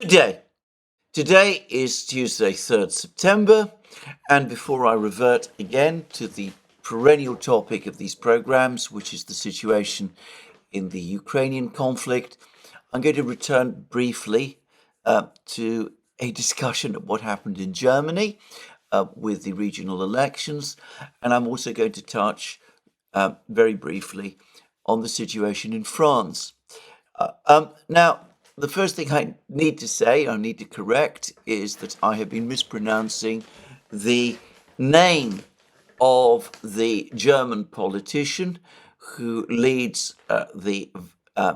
Good day. Today is Tuesday, 3rd September, and before I revert again to the perennial topic of these programs, which is the situation in the Ukrainian conflict, I'm going to return briefly to a discussion of what happened in Germany with the regional elections, and I'm also going to touch very briefly on the situation in France. Now, the first thing I need to correct, is that I have been mispronouncing the name of the German politician who leads the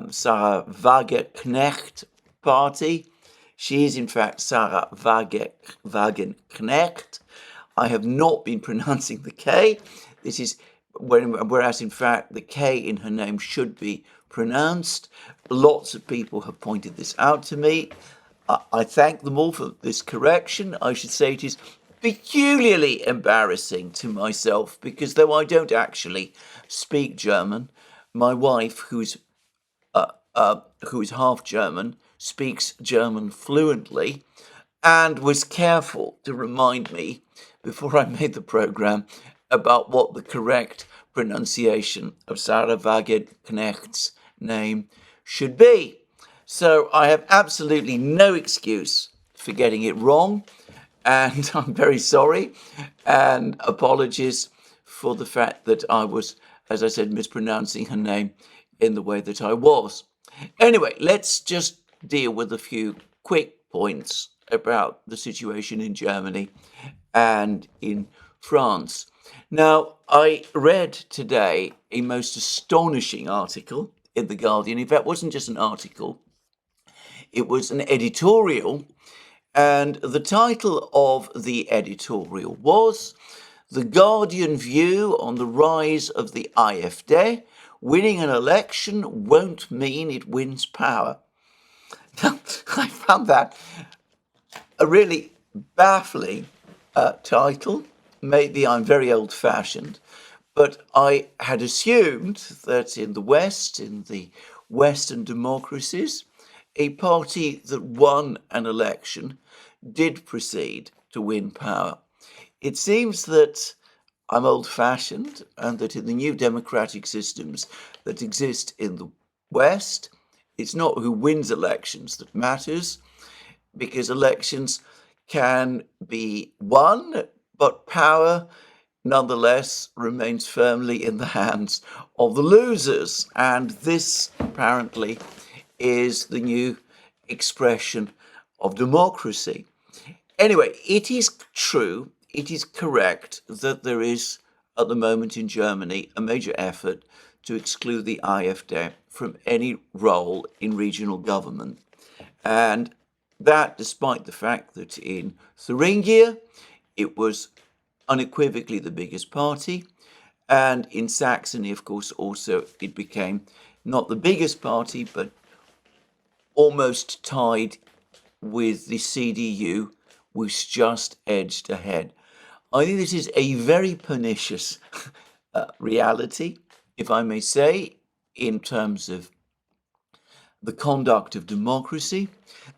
Sarah Wagenknecht party. She is, in fact, Sarah Wagenknecht. I have not been pronouncing the K. This is whereas, in fact, the K in her name should be pronounced. Lots of people have pointed this out to me. I thank them all for this correction. I should say it is peculiarly embarrassing to myself because though I don't actually speak German, my wife, who is half German, speaks German fluently and was careful to remind me before I made the program about what the correct pronunciation of Sarah Wagenknecht's name should be. So I have absolutely no excuse for getting it wrong, and I'm very sorry, and apologies for the fact that I was, as I said, mispronouncing her name in the way that I was. Anyway, let's just deal with a few quick points about the situation in Germany and in France. Now, I read today a most astonishing article in The Guardian. In fact, it wasn't just an article, it was an editorial, and the title of the editorial was "The Guardian View on the Rise of the AfD. Winning an election won't mean it wins power." I found that a really baffling title. Maybe I'm very old-fashioned, but I had assumed that in the West, in the Western democracies, a party that won an election did proceed to win power. It seems that I'm old-fashioned and that in the new democratic systems that exist in the West, it's not who wins elections that matters, because elections can be won, but power nonetheless remains firmly in the hands of the losers. And this apparently is the new expression of democracy. Anyway, it is true, it is correct that there is at the moment in Germany a major effort to exclude the AfD from any role in regional government. And that despite the fact that in Thuringia it was unequivocally the biggest party, and in Saxony, of course, also it became not the biggest party, but almost tied with the CDU, which just edged ahead. I think this is a very pernicious reality, if I may say, in terms of the conduct of democracy.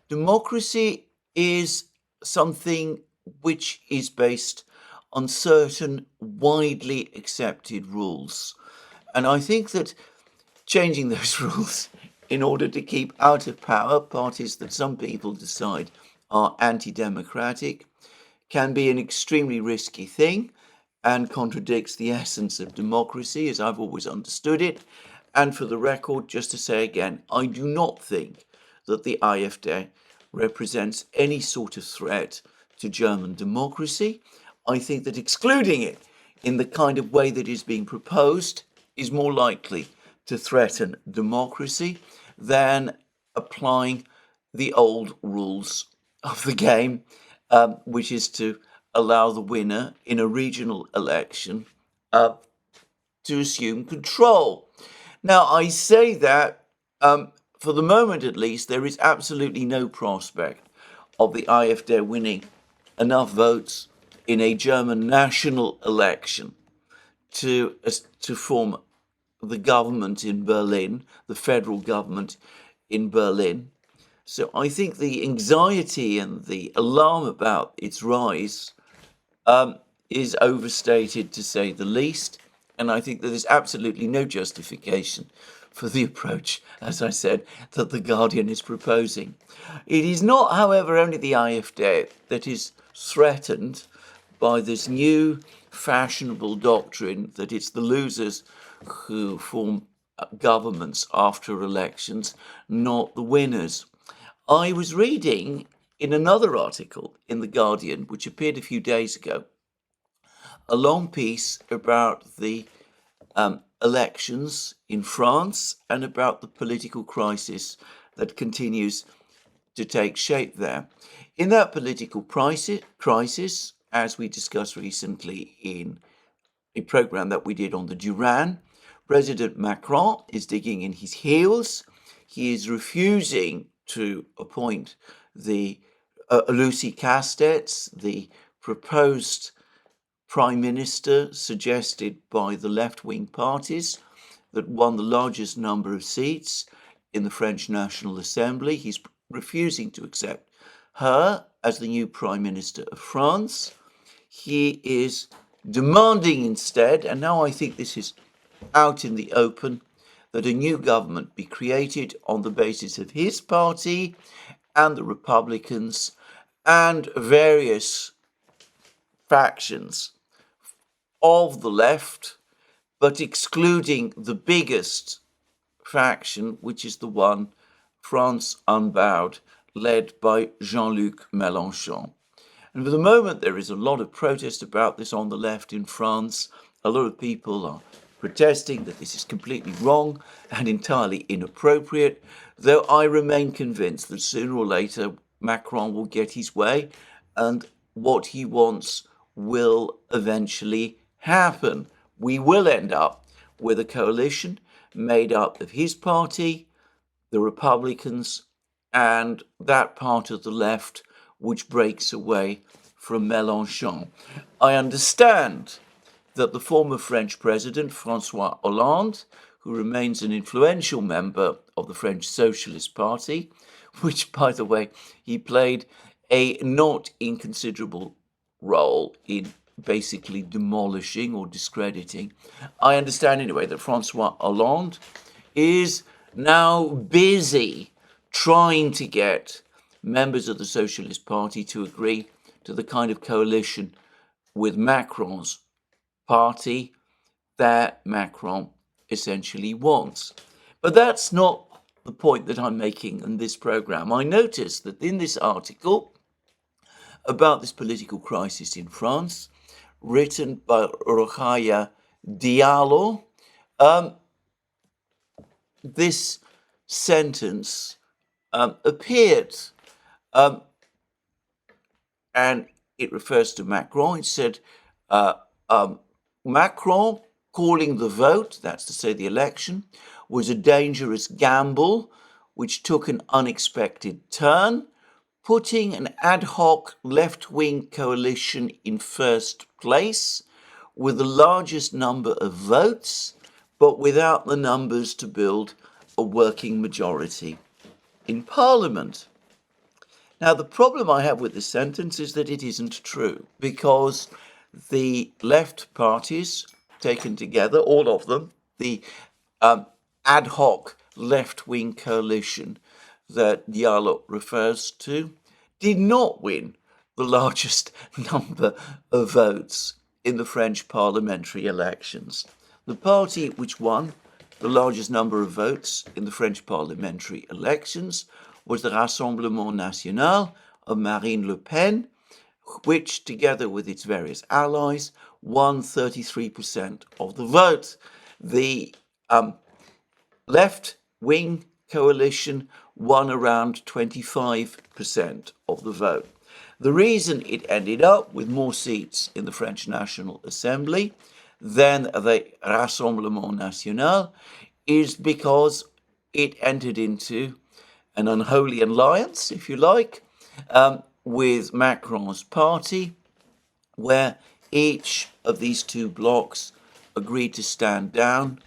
Democracy is something which is based on certain widely accepted rules. And I think that changing those rules in order to keep out of power parties that some people decide are anti-democratic can be an extremely risky thing and contradicts the essence of democracy as I've always understood it. And for the record, just to say again, I do not think that the AfD represents any sort of threat to German democracy. I think that excluding it in the kind of way that is being proposed is more likely to threaten democracy than applying the old rules of the game, which is to allow the winner in a regional election to assume control. Now, I say that for the moment at least, there is absolutely no prospect of the AfD winning enough votes in a German national election to form the government in Berlin, the federal government in Berlin. So I think the anxiety and the alarm about its rise is overstated, to say the least. And I think that there's absolutely no justification for the approach, as I said, that The Guardian is proposing. It is not, however, only the AfD that is threatened by this new fashionable doctrine that it's the losers who form governments after elections, not the winners. I was reading in another article in The Guardian, which appeared a few days ago, a long piece about the elections in France and about the political crisis that continues to take shape there. In that political crisis, as we discussed recently in a program that we did on the Duran, President Macron is digging in his heels. He is refusing to appoint the Rus Encircles, the proposed prime minister suggested by the left-wing parties that won the largest number of seats in the French National Assembly. He's refusing to accept her as the new prime minister of France. He is demanding instead, and now I think this is out in the open, that a new government be created on the basis of his party and the Republicans and various factions of the left, but excluding the biggest faction, which is the one, France Unbowed, led by Jean-Luc Mélenchon. And for the moment, there is a lot of protest about this on the left in France. A lot of people are protesting that this is completely wrong and entirely inappropriate, though I remain convinced that sooner or later Macron will get his way and what he wants will eventually happen. We will end up with a coalition made up of his party, the Republicans, and that part of the left which breaks away from Mélenchon. I understand that the former French president, François Hollande, who remains an influential member of the French Socialist Party, which, by the way, he played a not inconsiderable role in basically demolishing or discrediting. I understand anyway that François Hollande is now busy trying to get members of the Socialist Party to agree to the kind of coalition with Macron's party that Macron essentially wants. But that's not the point that I'm making in this program. I noticed that in this article about this political crisis in France, written by Regatta Diallo, this sentence appeared, and it refers to Macron. It said, Macron calling the vote, that's to say the election, was a dangerous gamble which took an unexpected turn, putting an ad hoc left-wing coalition in first place with the largest number of votes, but without the numbers to build a working majority in Parliament. Now, the problem I have with this sentence is that it isn't true, because the left parties taken together, all of them, the ad hoc left-wing coalition that Diallo refers to, did not win the largest number of votes in the French parliamentary elections. The party which won the largest number of votes in the French parliamentary elections was the Rassemblement National of Marine Le Pen, which, together with its various allies, won 33% of the vote. The left-wing coalition won around 25% of the vote. The reason it ended up with more seats in the French National Assembly than the Rassemblement National is because it entered into an unholy alliance, if you like, with Macron's party, where each of these two blocs agreed to stand down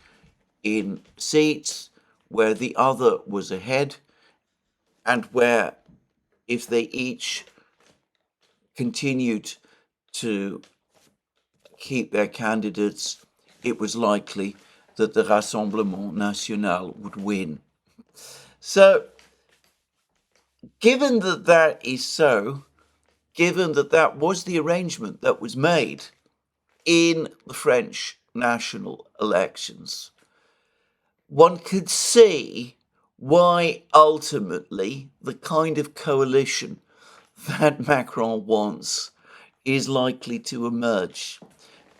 in seats where the other was ahead and where, if they each continued to keep their candidates, it was likely that the Rassemblement National would win. So, given that that is so, given that that was the arrangement that was made in the French national elections, one could see why ultimately the kind of coalition that Macron wants is likely to emerge.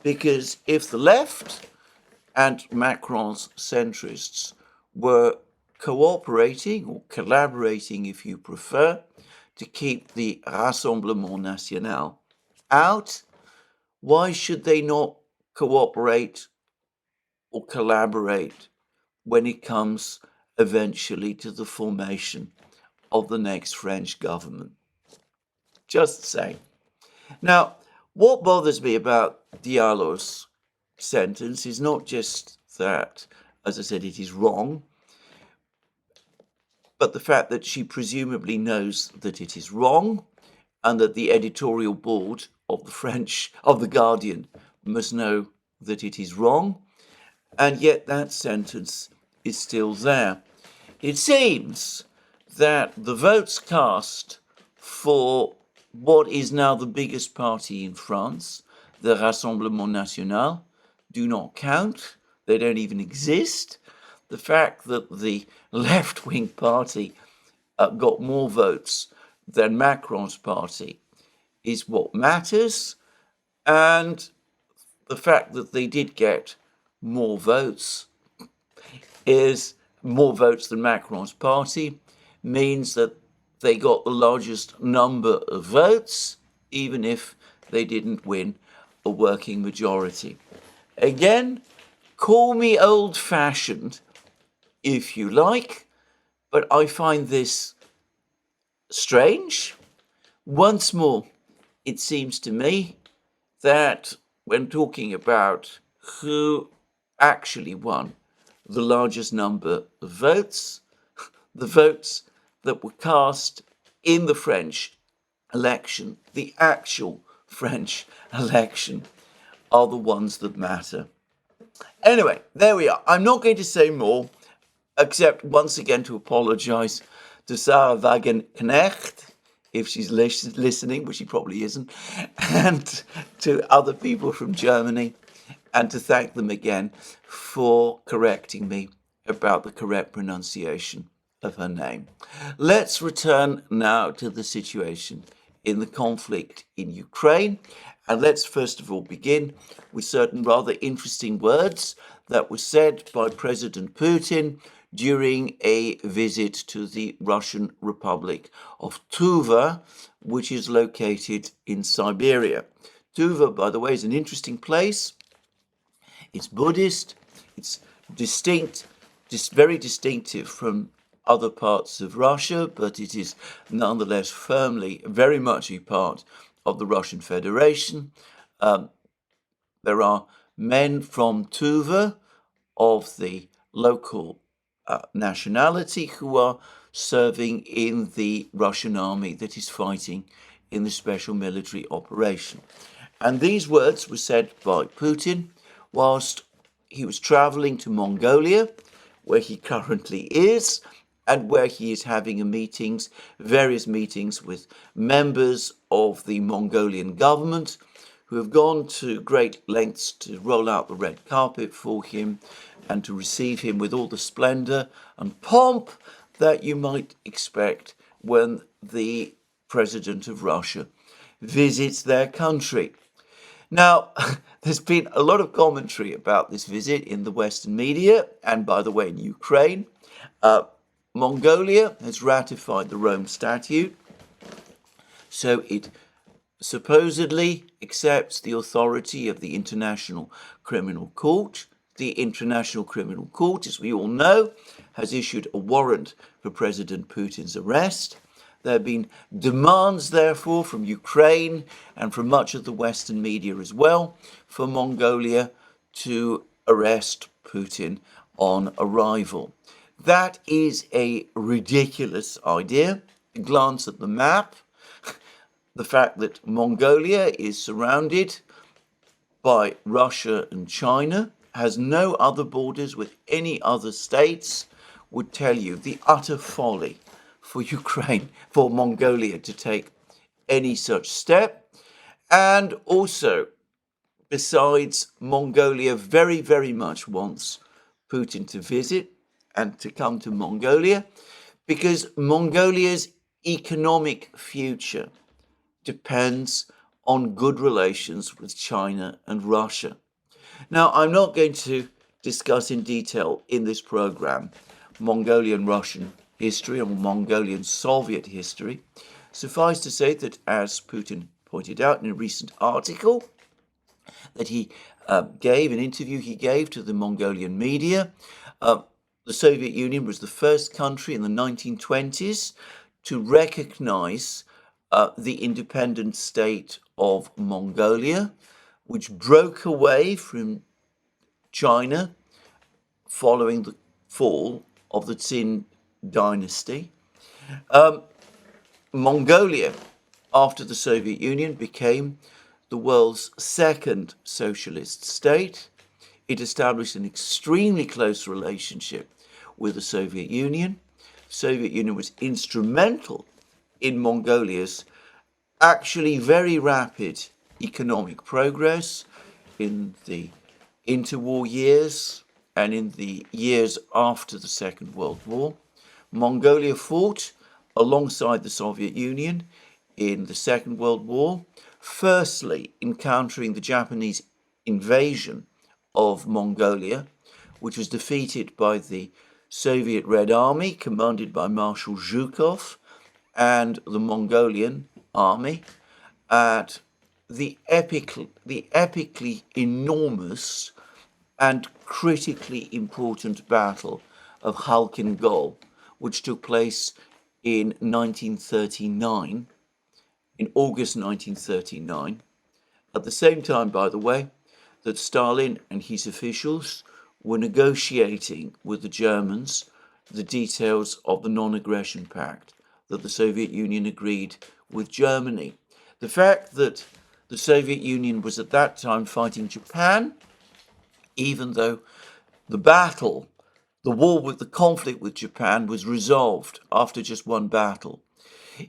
Because if the left and Macron's centrists were cooperating, or collaborating if you prefer, to keep the Rassemblement National out, why should they not cooperate or collaborate when it comes eventually to the formation of the next French government? Just saying. Now, what bothers me about Diallo's sentence is not just that, as I said, it is wrong, but the fact that she presumably knows that it is wrong, and that the editorial board of the Guardian must know that it is wrong, and yet that sentence is still there. It seems that the votes cast for what is now the biggest party in France, the Rassemblement National, do not count. They don't even exist. The fact that the left-wing party got more votes than Macron's party is what matters, and the fact that they did get more votes than Macron's party means that they got the largest number of votes, even if they didn't win a working majority. Again, call me old-fashioned if you like, but I find this strange. Once more, it seems to me that when talking about who actually won the largest number of votes, the votes that were cast in the French election, the actual French election, are the ones that matter. Anyway, there we are. I'm not going to say more, except once again to apologise to Sarah Wagenknecht, if she's listening, which she probably isn't, and to other people from Germany, and to thank them again for correcting me about the correct pronunciation of her name. Let's return now to the situation in the conflict in Ukraine, and let's first of all begin with certain rather interesting words that were said by President Putin during a visit to the Russian Republic of Tuva, which is located in Siberia. Tuva, by the way, is an interesting place. It's Buddhist, it's distinct, very distinctive from other parts of Russia, but it is nonetheless firmly, very much a part of the Russian Federation. There are men from Tuva of the local nationality who are serving in the Russian army that is fighting in the special military operation. And these words were said by Putin whilst he was traveling to Mongolia, where he currently is, and where he is having various meetings with members of the Mongolian government, who have gone to great lengths to roll out the red carpet for him and to receive him with all the splendor and pomp that you might expect when the president of Russia visits their country. Now, there's been a lot of commentary about this visit in the Western media, and by the way, in Ukraine. Mongolia has ratified the Rome Statute, so it supposedly accepts the authority of the International Criminal Court. The International Criminal Court, as we all know, has issued a warrant for President Putin's arrest. There have been demands, therefore, from Ukraine and from much of the Western media as well, for Mongolia to arrest Putin on arrival. That is a ridiculous idea. Glance at the map. The fact that Mongolia is surrounded by Russia and China, has no other borders with any other states, would tell you the utter folly for Ukraine, for Mongolia to take any such step. And also, besides, Mongolia very, very much wants Putin to visit and to come to Mongolia, because Mongolia's economic future depends on good relations with China and Russia. Now, I'm not going to discuss in detail in this program Mongolian Russian history or Mongolian Soviet history. Suffice to say that, as Putin pointed out in a recent article that he gave, an interview he gave to the Mongolian media, the Soviet Union was the first country in the 1920s to recognize the independent state of Mongolia, which broke away from China following the fall of the Qin dynasty. Mongolia, after the Soviet Union, became the world's second socialist state. It established an extremely close relationship with the Soviet Union. The Soviet Union was instrumental in Mongolia's actually very rapid economic progress in the interwar years and in the years after the Second World War. Mongolia fought alongside the Soviet Union in the Second World War, firstly encountering the Japanese invasion of Mongolia, which was defeated by the Soviet Red Army commanded by Marshal Zhukov and the Mongolian army at the epically enormous and critically important battle of Khalkhin Gol, which took place in 1939, in August 1939, at the same time, by the way, that Stalin and his officials were negotiating with the Germans the details of the non-aggression pact that the Soviet Union agreed with Germany. The fact that the Soviet Union was at that time fighting Japan, even though the battle, the war with the conflict with Japan was resolved after just one battle,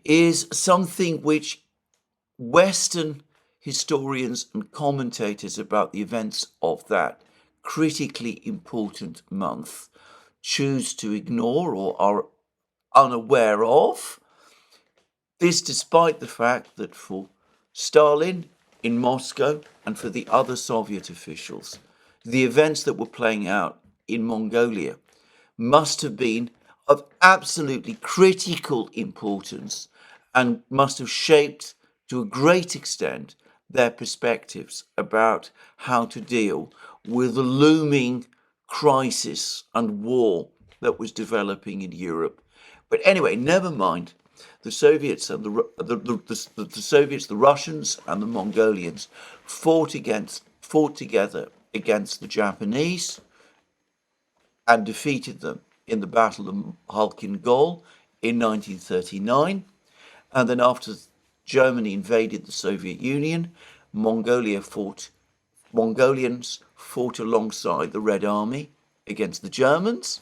is something which Western historians and commentators about the events of that critically important month choose to ignore or are unaware of. This despite the fact that for Stalin in Moscow and for the other Soviet officials, the events that were playing out in Mongolia must have been of absolutely critical importance and must have shaped to a great extent their perspectives about how to deal with the looming crisis and war that was developing in Europe. But anyway, never mind. The Soviets and the Soviets, the Russians and the Mongolians fought together against the Japanese and defeated them in the Battle of Khalkhin Gol in 1939. And then after Germany invaded the Soviet Union, Mongolians fought alongside the Red Army against the Germans.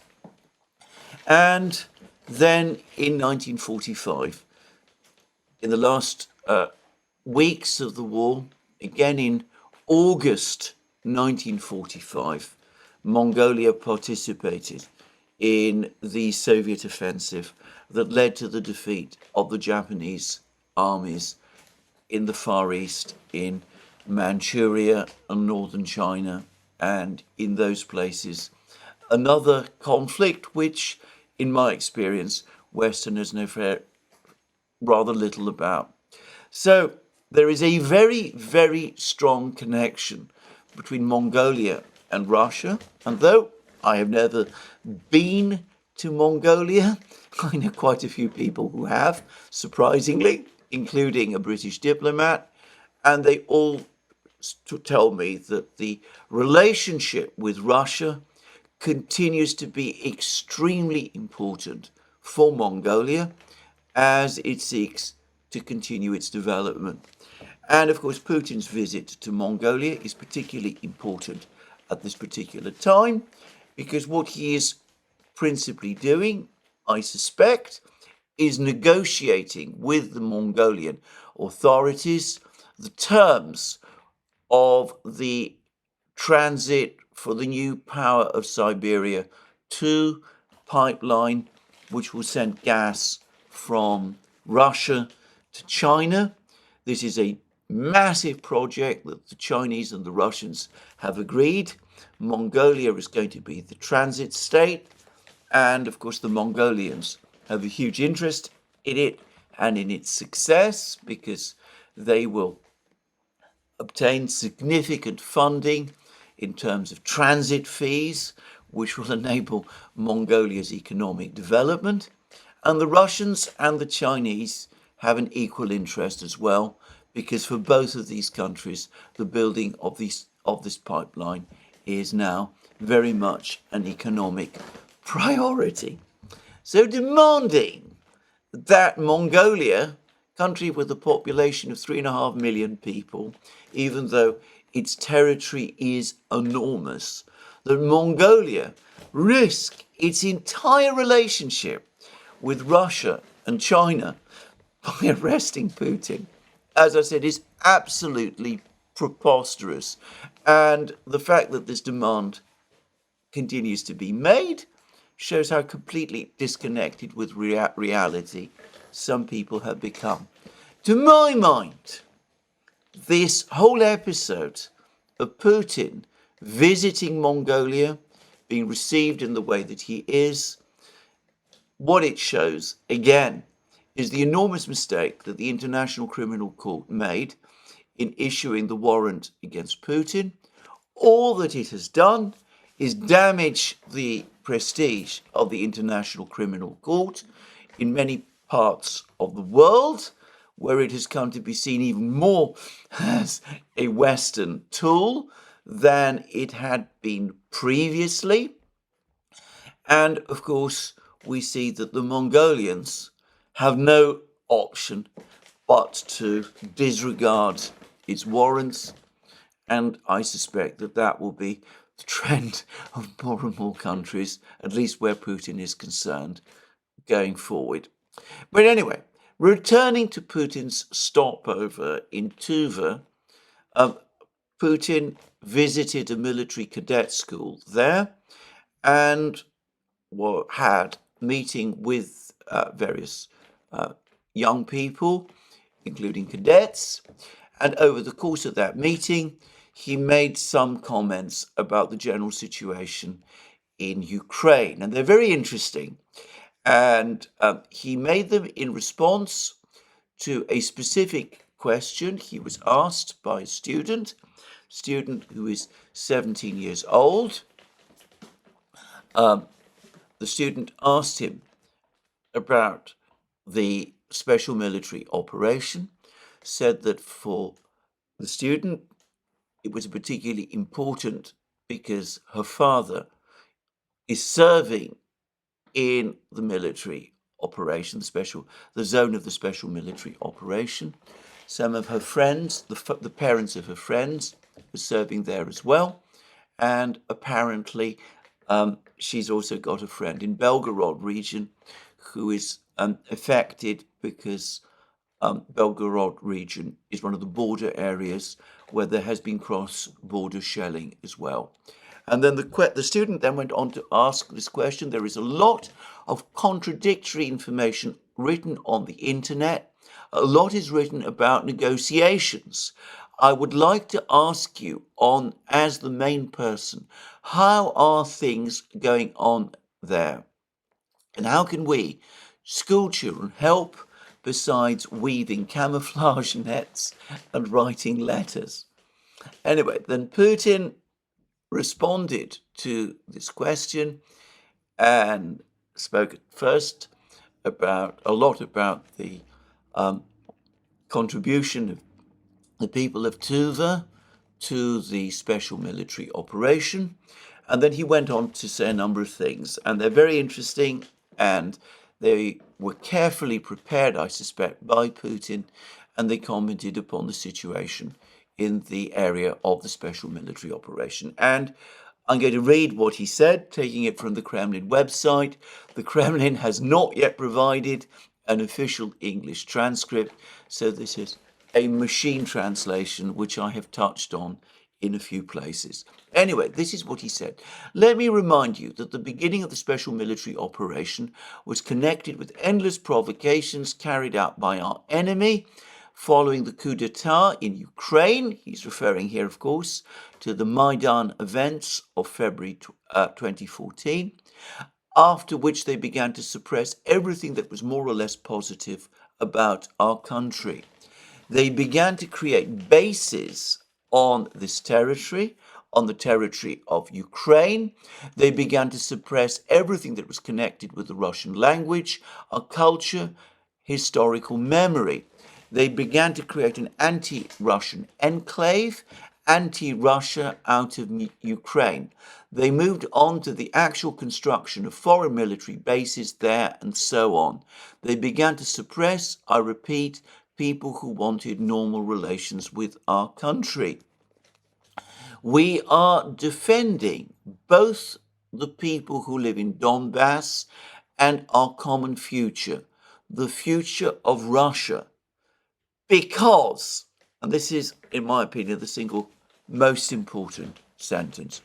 And then in 1945, in the last weeks of the war, again in August 1945, Mongolia participated in the Soviet offensive that led to the defeat of the Japanese armies in the Far East, in Manchuria and northern China, and in those places. Another conflict which, in my experience, Westerners know rather little about. So there is a very, very strong connection between Mongolia and Russia, and though I have never been to Mongolia, I know quite a few people who have, surprisingly, including a British diplomat, and they all tell me that the relationship with Russia continues to be extremely important for Mongolia as it seeks to continue its development. And of course, Putin's visit to Mongolia is particularly important at this particular time because what he is principally doing, I suspect, is negotiating with the Mongolian authorities the terms of the transit for the new Power of Siberia 2 pipeline, which will send gas from Russia to China. This is a massive project that the Chinese and the Russians have agreed. Mongolia is going to be the transit state, and of course the Mongolians have a huge interest in it and in its success because they will obtain significant funding in terms of transit fees, which will enable Mongolia's economic development. And the Russians and the Chinese have an equal interest as well, because for both of these countries, the building of this pipeline is now very much an economic priority. So demanding that Mongolia, country with a population of 3.5 million people, even though its territory is enormous, that Mongolia risk its entire relationship with Russia and China by arresting Putin, as I said, is absolutely preposterous. And the fact that this demand continues to be made shows how completely disconnected with reality some people have become. To my mind, this whole episode of Putin visiting Mongolia, being received in the way that he is, what it shows, again, is the enormous mistake that the International Criminal Court made in issuing the warrant against Putin. All that it has done is damage the prestige of the International Criminal Court in many parts of the world, where it has come to be seen even more as a Western tool than it had been previously. And of course, we see that the Mongolians have no option but to disregard its warrants. And I suspect that that will be the trend of more and more countries, at least where Putin is concerned, going forward. But anyway, returning to Putin's stopover in Tuva, Putin visited a military cadet school there and had meeting with various young people, including cadets. And over the course of that meeting, he made some comments about the general situation in Ukraine. And they're very interesting. And he made them in response to a specific question he was asked by a student who is 17 years old. The student asked him about the special military operation, said that for the student it was particularly important because her father is serving in the military operation, the zone of the special military operation. Some of her friends, the parents of her friends, were serving there as well, and apparently she's also got a friend in Belgorod region who is affected because Belgorod region is one of the border areas where there has been cross-border shelling as well. And then the student then went on to ask this question. There is a lot of contradictory information written on the internet. A lot is written about negotiations. I would like to ask you, as the main person, how are things going on there? And how can we, school children, help besides weaving camouflage nets and writing letters? Anyway, then Putin responded to this question and spoke at first a lot about the contribution of the people of Tuva to the special military operation. And then he went on to say a number of things, and they're very interesting, and they were carefully prepared, I suspect, by Putin, and they commented upon the situation in the area of the special military operation. And I'm going to read what he said, taking it from the Kremlin website. The Kremlin has not yet provided an official English transcript, so this is a machine translation, which I have touched on in a few places. Anyway, this is what he said. Let me remind you that the beginning of the special military operation was connected with endless provocations carried out by our enemy following the coup d'etat in Ukraine. He's referring here, of course, to the Maidan events of February 2014, after which they began to suppress everything that was more or less positive about our country. They began to create bases on this territory, on the territory of Ukraine. They began to suppress everything that was connected with the Russian language, our culture, historical memory. They began to create an anti-Russian enclave, anti-Russia out of Ukraine. They moved on to the actual construction of foreign military bases there and so on. They began to suppress, I repeat, people who wanted normal relations with our country. We are defending both the people who live in Donbass and our common future, the future of Russia, because, and this is, in my opinion, the single most important sentence,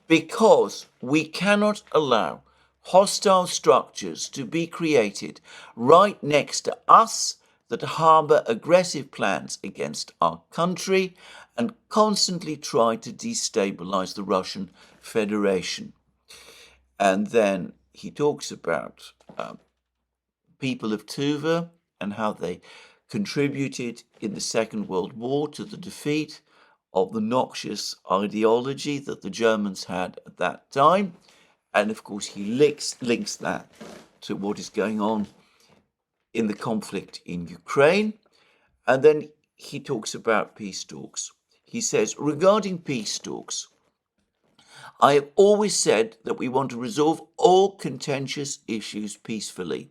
because we cannot allow hostile structures to be created right next to us that harbour aggressive plans against our country and constantly try to destabilise the Russian Federation. And then he talks about people of Tuva and how they contributed in the Second World War to the defeat of the noxious ideology that the Germans had at that time. And of course, he links that to what is going on in the conflict in Ukraine. And then he talks about peace talks. He says, regarding peace talks, I have always said that we want to resolve all contentious issues peacefully.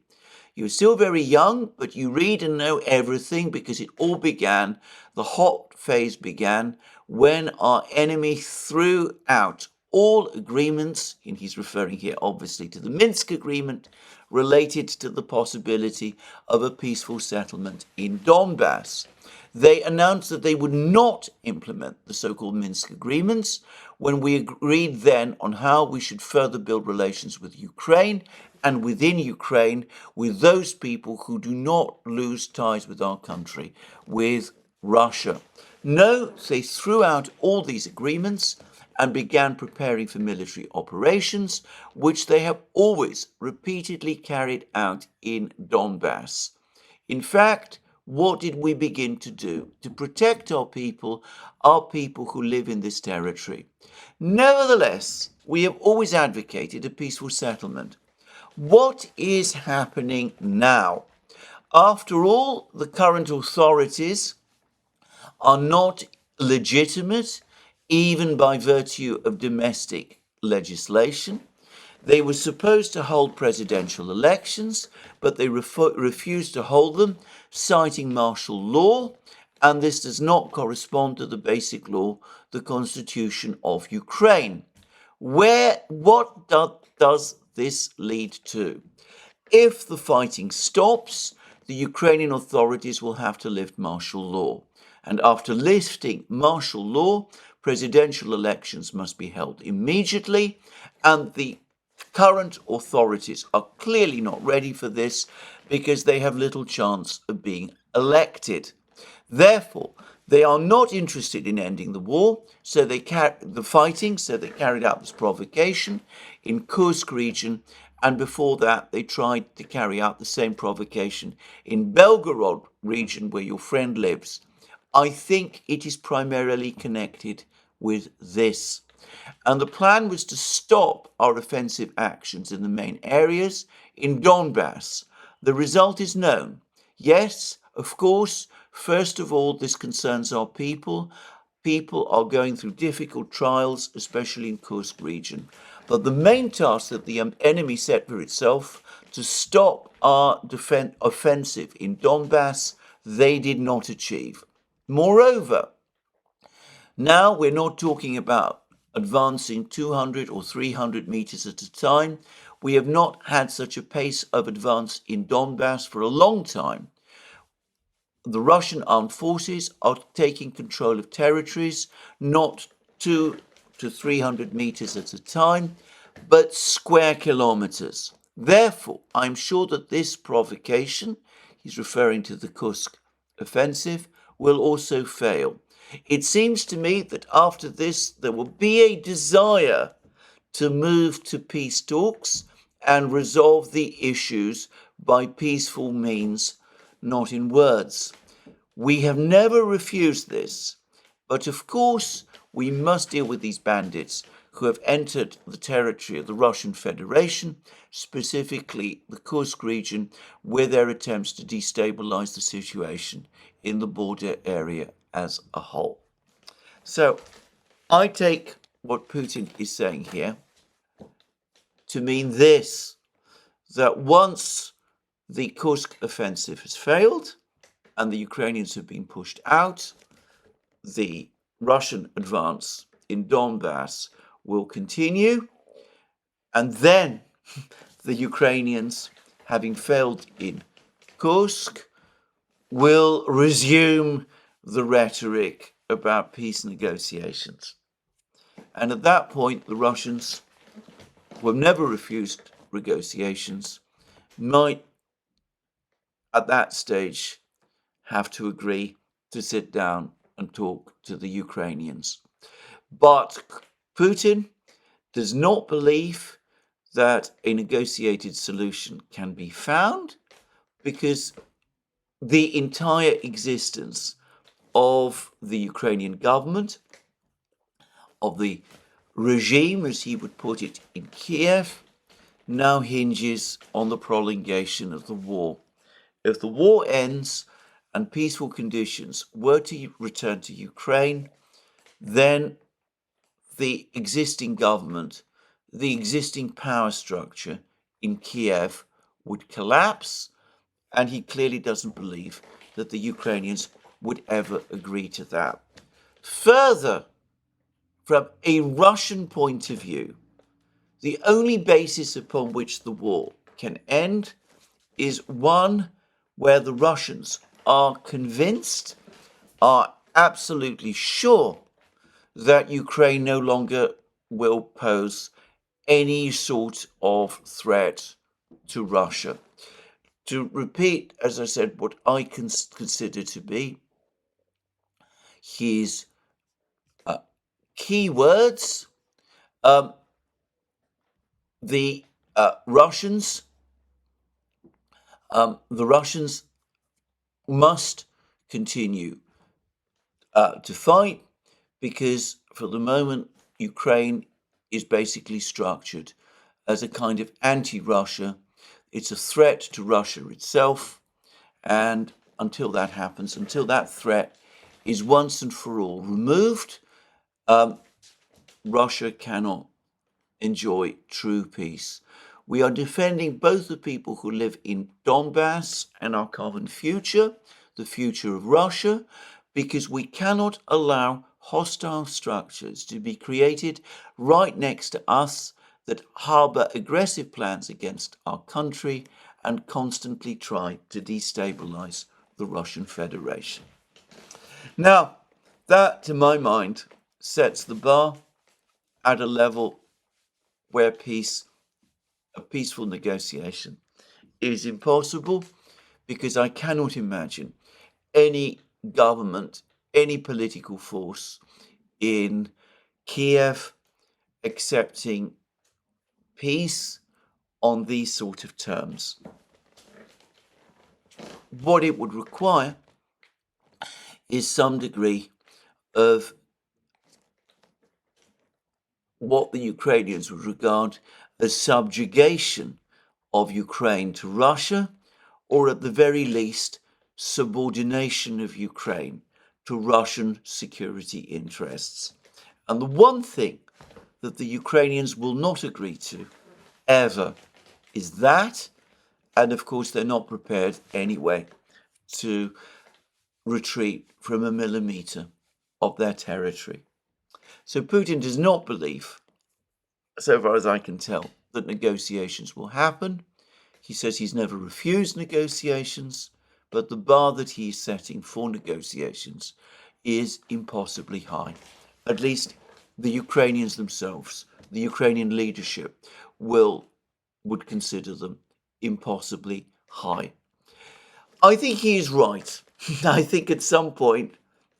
You're still very young, but you read and know everything because it all began, the hot phase began, when our enemy threw out all agreements, and he's referring here obviously to the Minsk agreement, related to the possibility of a peaceful settlement in Donbass. They announced that they would not implement the so-called Minsk agreements when we agreed then on how we should further build relations with Ukraine and within Ukraine with those people who do not lose ties with our country, with Russia. No, they threw out all these agreements and began preparing for military operations, which they have always repeatedly carried out in Donbass. In fact, what did we begin to do to protect our people who live in this territory? Nevertheless, we have always advocated a peaceful settlement. What is happening now? After all, the current authorities are not legitimate, even by virtue of domestic legislation. They were supposed to hold presidential elections, but they refused to hold them, citing martial law, and this does not correspond to the basic law, the Constitution of Ukraine. What does this lead to? If the fighting stops, the Ukrainian authorities will have to lift martial law. And after lifting martial law, presidential elections must be held immediately, and the current authorities are clearly not ready for this because they have little chance of being elected. Therefore, they are not interested in ending the war, so they carried out this provocation in Kursk region, and before that they tried to carry out the same provocation in Belgorod region where your friend lives. I think it is primarily connected with this. And the plan was to stop our offensive actions in the main areas in Donbass. The result is known. Yes, of course, first of all, this concerns our people people are going through difficult trials, especially in Kursk region. But the main task that the enemy set for itself, to stop our offensive in Donbass, they did not achieve. Moreover, now we're not talking about advancing 200 or 300 meters at a time. We have not had such a pace of advance in Donbass for a long time. The Russian armed forces are taking control of territories, not 200 to 300 meters at a time, but square kilometers. Therefore, I'm sure that this provocation, he's referring to the Kursk offensive, will also fail. It seems to me that after this, there will be a desire to move to peace talks and resolve the issues by peaceful means, not in words. We have never refused this, but of course we must deal with these bandits who have entered the territory of the Russian Federation, specifically the Kursk region, with their attempts to destabilize the situation in the border area as a whole. So I take what Putin is saying here to mean this, that once the Kursk offensive has failed and the Ukrainians have been pushed out, the Russian advance in Donbass will continue, and then the Ukrainians, having failed in Kursk, will resume the rhetoric about peace negotiations. And at that point, the Russians, who have never refused negotiations, might at that stage have to agree to sit down and talk to the Ukrainians. But Putin does not believe that a negotiated solution can be found, because the entire existence of the Ukrainian government, of the regime, as he would put it, in Kiev, now hinges on the prolongation of the war. If the war ends and peaceful conditions were to return to Ukraine, then the existing government, the existing power structure in Kiev would collapse, and he clearly doesn't believe that the Ukrainians would ever agree to that. Further, from a Russian point of view, the only basis upon which the war can end is one where the Russians are convinced, are absolutely sure that Ukraine no longer will pose any sort of threat to Russia. To repeat, as I said, what I consider to be his key words, the Russians must continue to fight, because for the moment Ukraine is basically structured as a kind of anti-Russia. It's a threat to Russia itself, and until that happens, until that threat is once and for all removed, Russia cannot enjoy true peace. We are defending both the people who live in Donbass and our common future, the future of Russia, because we cannot allow hostile structures to be created right next to us that harbor aggressive plans against our country and constantly try to destabilize the Russian Federation. Now, that, to my mind, sets the bar at a level where a peaceful negotiation is impossible, because I cannot imagine any government, any political force in Kiev accepting peace on these sort of terms. What it would require is some degree of what the Ukrainians would regard as subjugation of Ukraine to Russia, or at the very least, subordination of Ukraine to Russian security interests. And the one thing that the Ukrainians will not agree to, ever, is that, and of course they're not prepared anyway to retreat from a millimetre of their territory. So Putin does not believe, so far as I can tell, that negotiations will happen. He says he's never refused negotiations, but the bar that he's setting for negotiations is impossibly high. At least the Ukrainians themselves, the Ukrainian leadership, would consider them impossibly high. I think he is right. I think at some point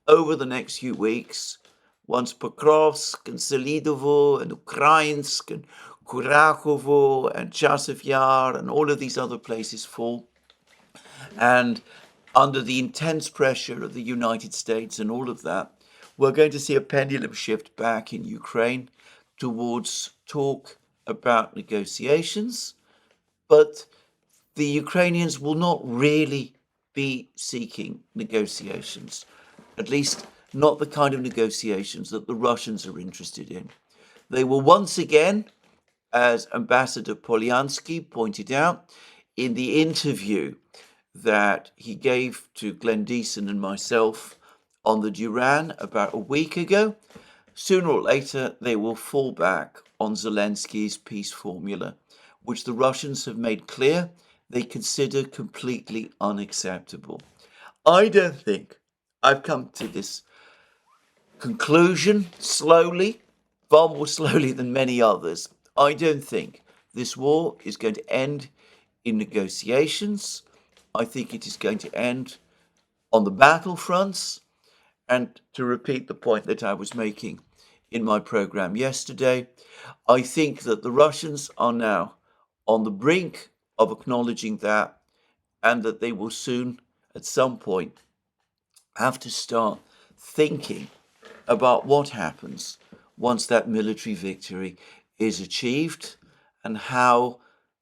over the next few weeks, once Pokrovsk and Selidovo and Ukrainsk and Kurakovo and Chasiv Yar and all of these other places fall, and under the intense pressure of the United States and all of that, we're going to see a pendulum shift back in Ukraine towards talk about negotiations, but the Ukrainians will not really be seeking negotiations, at least not the kind of negotiations that the Russians are interested in. They will once again, as Ambassador Polyansky pointed out in the interview that he gave to Glenn Deason and myself on the Duran about a week ago, sooner or later they will fall back on Zelensky's peace formula, which the Russians have made clear they consider completely unacceptable. I don't think I've come to this conclusion slowly, far more slowly than many others. I don't think this war is going to end in negotiations. I think it is going to end on the battlefronts. And to repeat the point that I was making in my program yesterday, I think that the Russians are now on the brink of acknowledging that, and that they will soon, at some point, have to start thinking about what happens once that military victory is achieved and how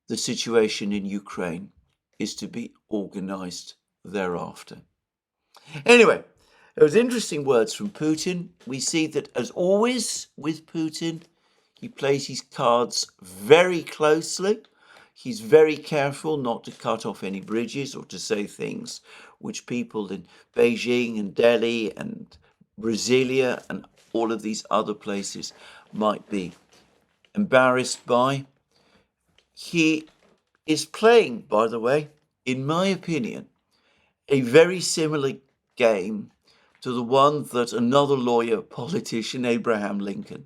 the situation in Ukraine is to be organized thereafter. Anyway, those interesting words from Putin. We see that, as always with Putin, he plays his cards very closely. He's very careful not to cut off any bridges or to say things which people in Beijing and Delhi and Brasilia and all of these other places might be embarrassed by. He is playing, by the way, in my opinion, a very similar game to the one that another lawyer politician, Abraham Lincoln,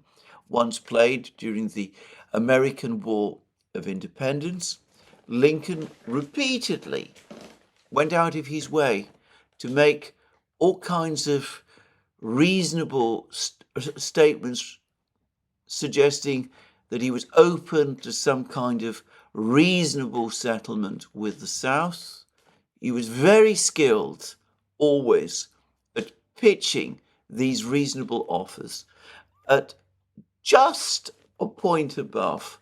once played during the American War of Independence. Lincoln repeatedly went out of his way to make all kinds of reasonable statements suggesting that he was open to some kind of reasonable settlement with the South. He was very skilled, always, at pitching these reasonable offers at just a point above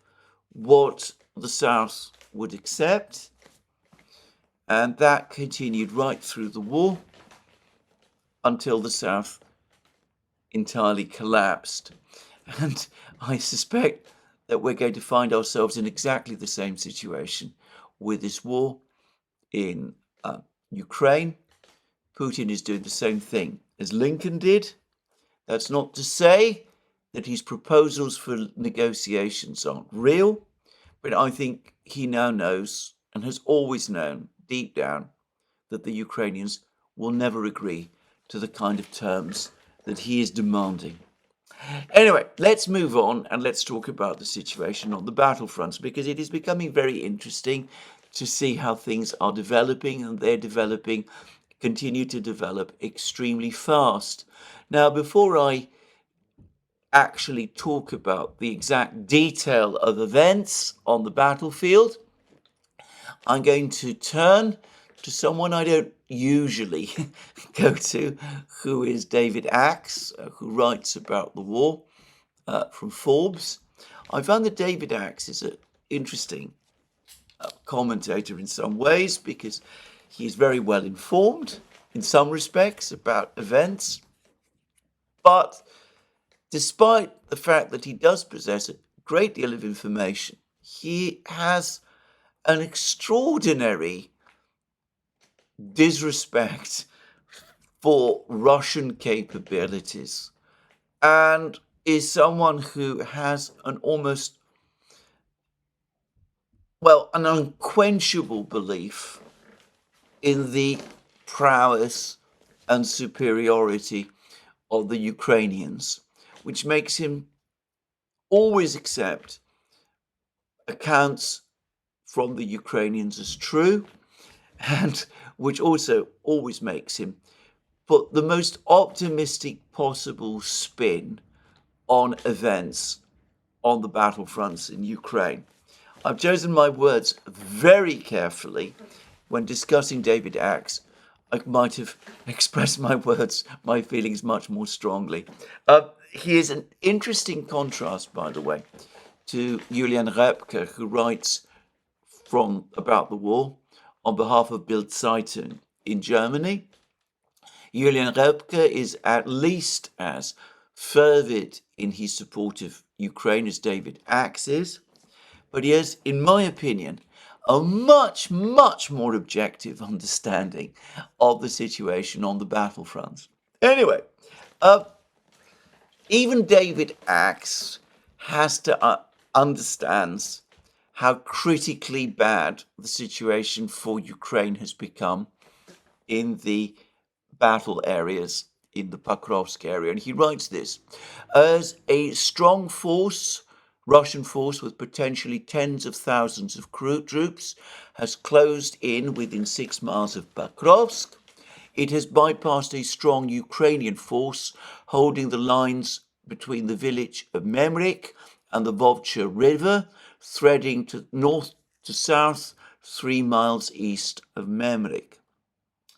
what the South would accept. And that continued right through the war until the South entirely collapsed. And I suspect that we're going to find ourselves in exactly the same situation with this war in Ukraine. Putin is doing the same thing as Lincoln did. That's not to say that his proposals for negotiations aren't real, but I think he now knows and has always known deep down that the Ukrainians will never agree to the kind of terms that he is demanding. Anyway, let's move on and let's talk about the situation on the battlefronts, because it is becoming very interesting to see how things are developing, and they're developing, continue to develop extremely fast. Now, before I actually talk about the exact detail of events on the battlefield, I'm going to turn to someone I don't usually go to, who is David Axe, who writes about the war from Forbes. I found that David Axe is an interesting commentator in some ways, because he's very well informed in some respects about events, but despite the fact that he does possess a great deal of information, he has an extraordinary disrespect for Russian capabilities and is someone who has an almost, well, an unquenchable belief in the prowess and superiority of the Ukrainians, which makes him always accept accounts from the Ukrainians as true, and which also always makes him put the most optimistic possible spin on events on the battlefronts in Ukraine. I've chosen my words very carefully when discussing David Axe. I might have expressed my feelings much more strongly. He is an interesting contrast, by the way, to Julian Repke, who writes about the war on behalf of Bild Zeitung in Germany. Julian Repke is at least as fervid in his support of Ukraine as David Axe is, but he has, in my opinion, a much, much more objective understanding of the situation on the battlefronts. Anyway, even David Axe has to understands how critically bad the situation for Ukraine has become in the battle areas in the Pokrovsk area. And he writes this: as a strong force, Russian force with potentially tens of thousands of troops has closed in within 6 miles of Pokrovsk, it has bypassed a strong Ukrainian force holding the lines between the village of Memrik and the Volcha River, threading to north to south 3 miles east of Memrik.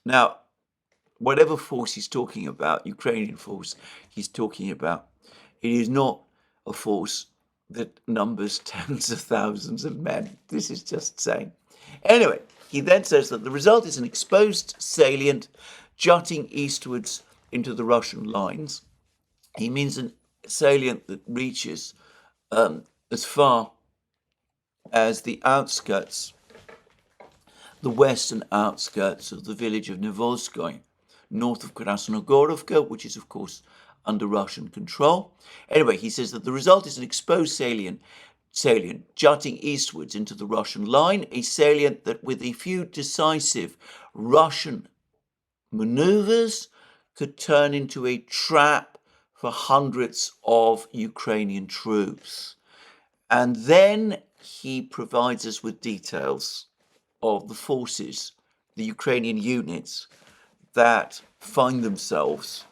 Now, whatever force he's talking about, Ukrainian force he's talking about, it is not a force that numbers tens of thousands of men. This is just saying. Anyway, he then says that the result is an exposed salient jutting eastwards into the Russian lines. He means a salient that reaches as far as the outskirts, the western outskirts of the village of Nivolskoye, north of Krasnogorovka, which is, of course, under Russian control. Anyway, he says that the result is an exposed salient jutting eastwards into the Russian line, a salient that with a few decisive Russian maneuvers could turn into a trap for hundreds of Ukrainian troops. And then he provides us with details of the forces, the Ukrainian units that find themselves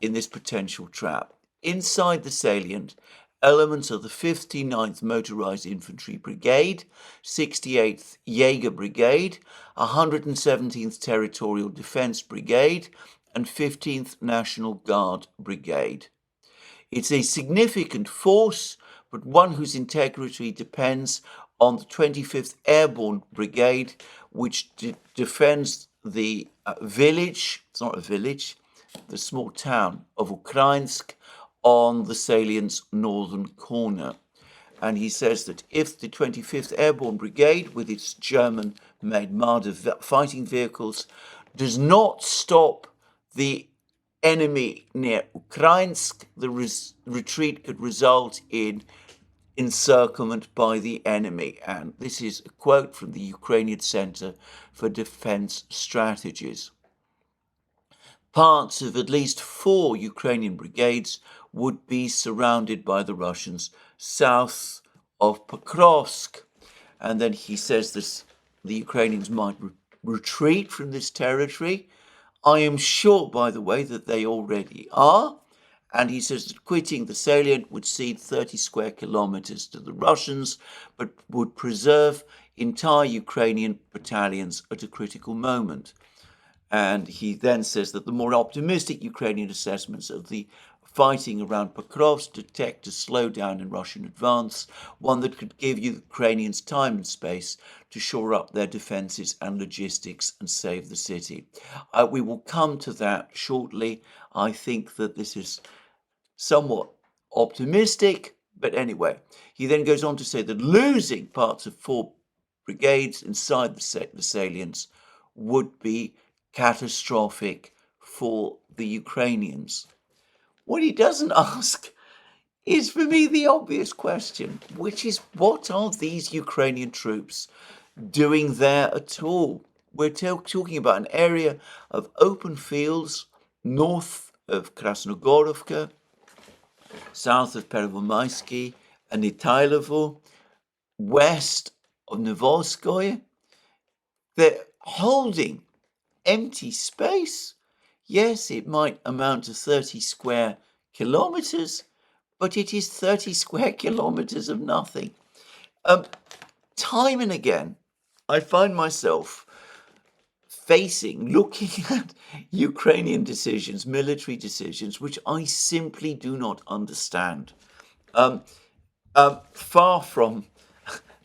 in this potential trap. Inside the salient, elements of the 59th Motorized Infantry Brigade, 68th Jaeger Brigade, 117th Territorial Defense Brigade, and 15th National Guard Brigade. It's a significant force, but one whose integrity depends on the 25th Airborne Brigade, which defends the village, it's not a village, the small town of Ukrainsk on the salient's northern corner. And he says that if the 25th Airborne Brigade, with its German-made Marder fighting vehicles, does not stop the enemy near Ukrainsk, the retreat could result in encirclement by the enemy. And this is a quote from the Ukrainian Center for Defense Strategies. Parts of at least 4 Ukrainian brigades would be surrounded by the Russians south of Pokrovsk. And then he says this, the Ukrainians might retreat from this territory. I am sure, by the way, that they already are. And he says that quitting the salient would cede 30 square kilometers to the Russians, but would preserve entire Ukrainian battalions at a critical moment. And he then says that the more optimistic Ukrainian assessments of the fighting around Pokrovsk to detect a slowdown in Russian advance, one that could give Ukrainians time and space to shore up their defences and logistics and save the city. We will come to that shortly. I think that this is somewhat optimistic, but anyway. He then goes on to say that losing parts of 4 brigades inside the salients would be catastrophic for the Ukrainians. What he doesn't ask is, for me, the obvious question, which is, what are these Ukrainian troops doing there at all? We're talking about an area of open fields north of Krasnogorovka, south of Pervomaisky and Itailovo, west of Novoskoye. They're holding empty space. Yes, it might amount to 30 square kilometers, but it is 30 square kilometers of nothing. Time and again, I find myself looking at Ukrainian decisions, military decisions, which I simply do not understand. Far from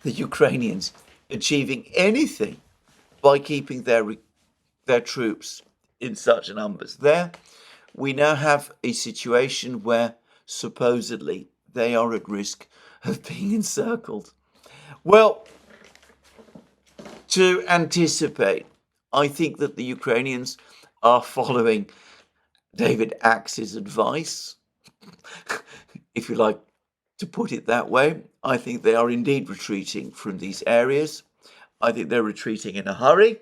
the Ukrainians achieving anything by keeping their troops in such numbers there, we now have a situation where supposedly they are at risk of being encircled. Well, to anticipate, I think that the Ukrainians are following David Axe's advice, if you like to put it that way. I think they are indeed retreating from these areas. I think they're retreating in a hurry.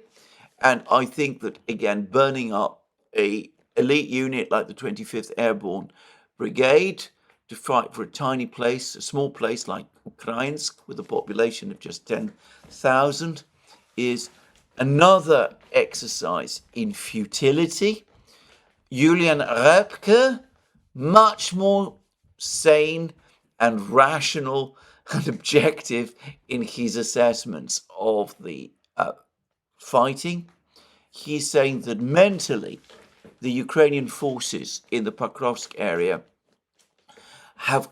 And I think that, again, burning up an elite unit like the 25th Airborne Brigade to fight for a tiny place, a small place like Ukrainsk with a population of just 10,000 is another exercise in futility. Julian Repke, much more sane and rational and objective in his assessments of the fighting. He's saying that mentally, the Ukrainian forces in the Pokrovsk area have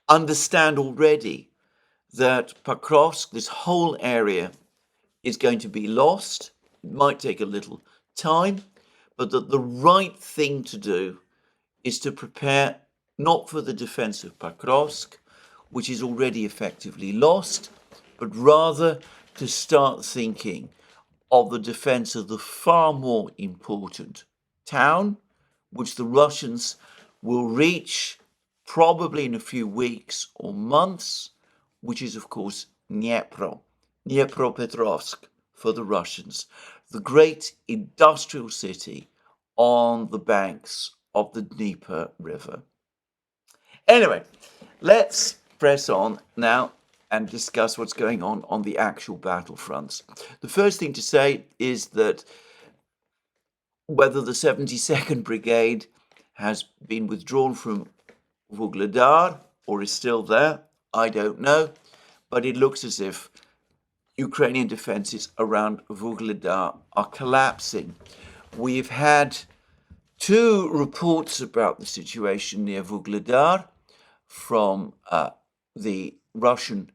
understand already that Pokrovsk, this whole area, is going to be lost. It might take a little time, but that the right thing to do is to prepare not for the defense of Pokrovsk, which is already effectively lost, but rather to start thinking of the defense of the far more important town, which the Russians will reach probably in a few weeks or months, which is, of course, Dnipropetrovsk for the Russians, the great industrial city on the banks of the Dnieper River. Anyway, let's press on now and discuss what's going on the actual battlefronts. The first thing to say is that whether the 72nd Brigade has been withdrawn from Vuhledar or is still there, I don't know, but it looks as if Ukrainian defenses around Vuhledar are collapsing. We've had 2 reports about the situation near Vuhledar from the Russian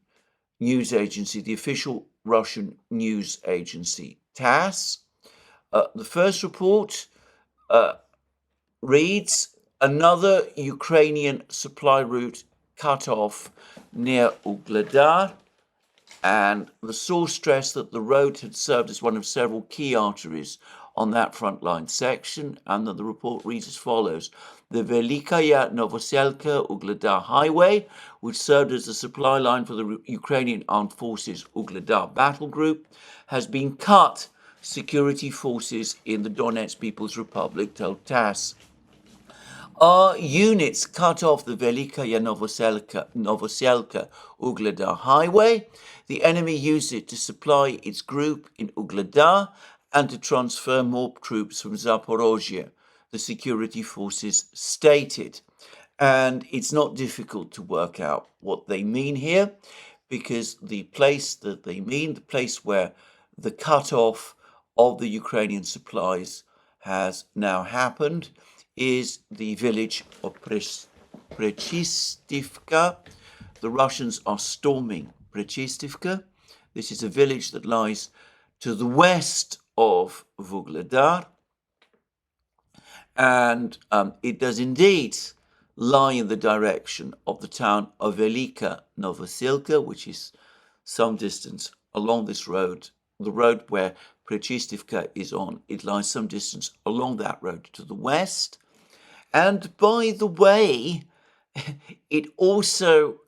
news agency, the official Russian news agency TASS. The first report reads, another Ukrainian supply route cut off near Vuhledar, and the source stressed that the road had served as one of several key arteries on that frontline section, and that the report reads as follows. The Velikaya Novoselka Vuhledar highway, which served as the supply line for the Ukrainian Armed Forces Vuhledar battle group, has been cut, security forces in the Donetsk People's Republic told TASS. Our units cut off the Velikaya Novoselka Vuhledar highway. The enemy used it to supply its group in Vuhledar and to transfer more troops from Zaporozhye, the security forces stated. And it's not difficult to work out what they mean here, because the place that they mean, the place where the cut-off of the Ukrainian supplies has now happened, is the village of Prechestivka. The Russians are storming Prechestivka. This is a village that lies to the west of Vuhledar, and it does indeed lie in the direction of the town of Velika Novoselka, which is some distance along this road, the road where Prechestivka is on. It lies some distance along that road to the west. And by the way, it also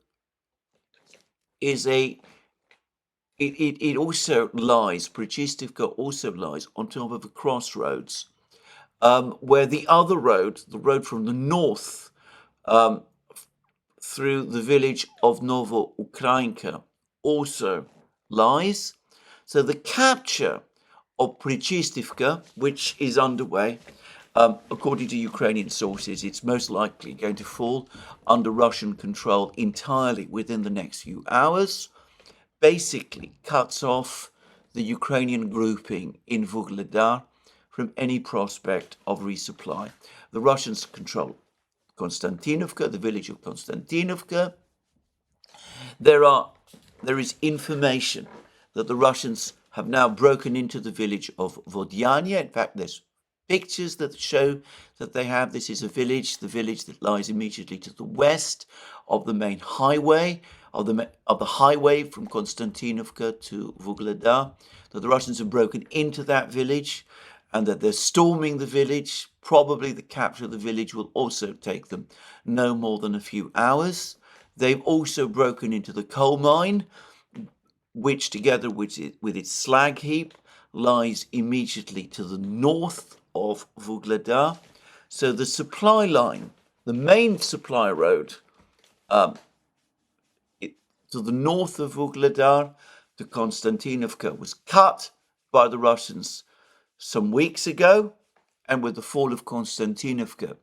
is it also lies, Prechestivka also lies on top of a crossroads, where the other road, the road from the north, through the village of Novoukrainka, also lies. So the capture of Prechestivka, which is underway, according to Ukrainian sources, it's most likely going to fall under Russian control entirely within the next few hours, basically cuts off the Ukrainian grouping in Vuhledar from any prospect of resupply. The Russians control Konstantinovka, the village of Konstantinovka. There is information that the Russians have now broken into the village of Vodyanya. In fact, there's pictures that show that they have. This is a village, the village that lies immediately to the west of the main highway, of the highway from Konstantinovka to Vuhledar. That the Russians have broken into that village and that they're storming the village. Probably the capture of the village will also take them no more than a few hours. They've also broken into the coal mine, which together with its slag heap lies immediately to the north of Vuhledar. So the supply line, the main supply road to the north of Vuhledar to Konstantinovka was cut by the Russians some weeks ago, and with the fall of Konstantinovka,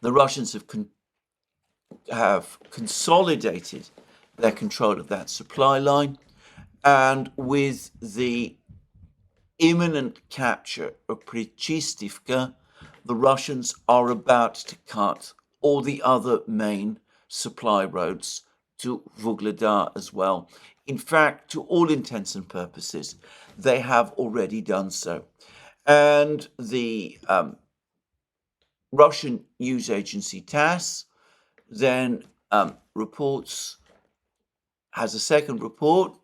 the Russians have consolidated their control of that supply line, and with the imminent capture of Prechestivka, the Russians are about to cut all the other main supply roads to Vuhledar as well. In fact, to all intents and purposes, they have already done so. And the Russian news agency TASS then has a second report,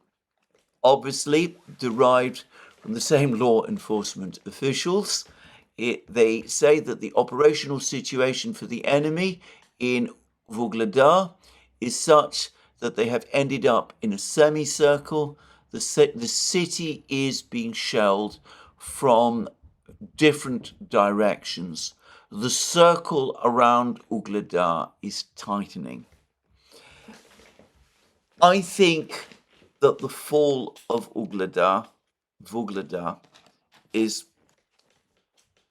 obviously derived from the same law enforcement officials. They say that the operational situation for the enemy in Vuhledar is such that they have ended up in a semicircle. The city is being shelled from different directions. The circle around Vuhledar is tightening. I think that the fall of Vuhledar is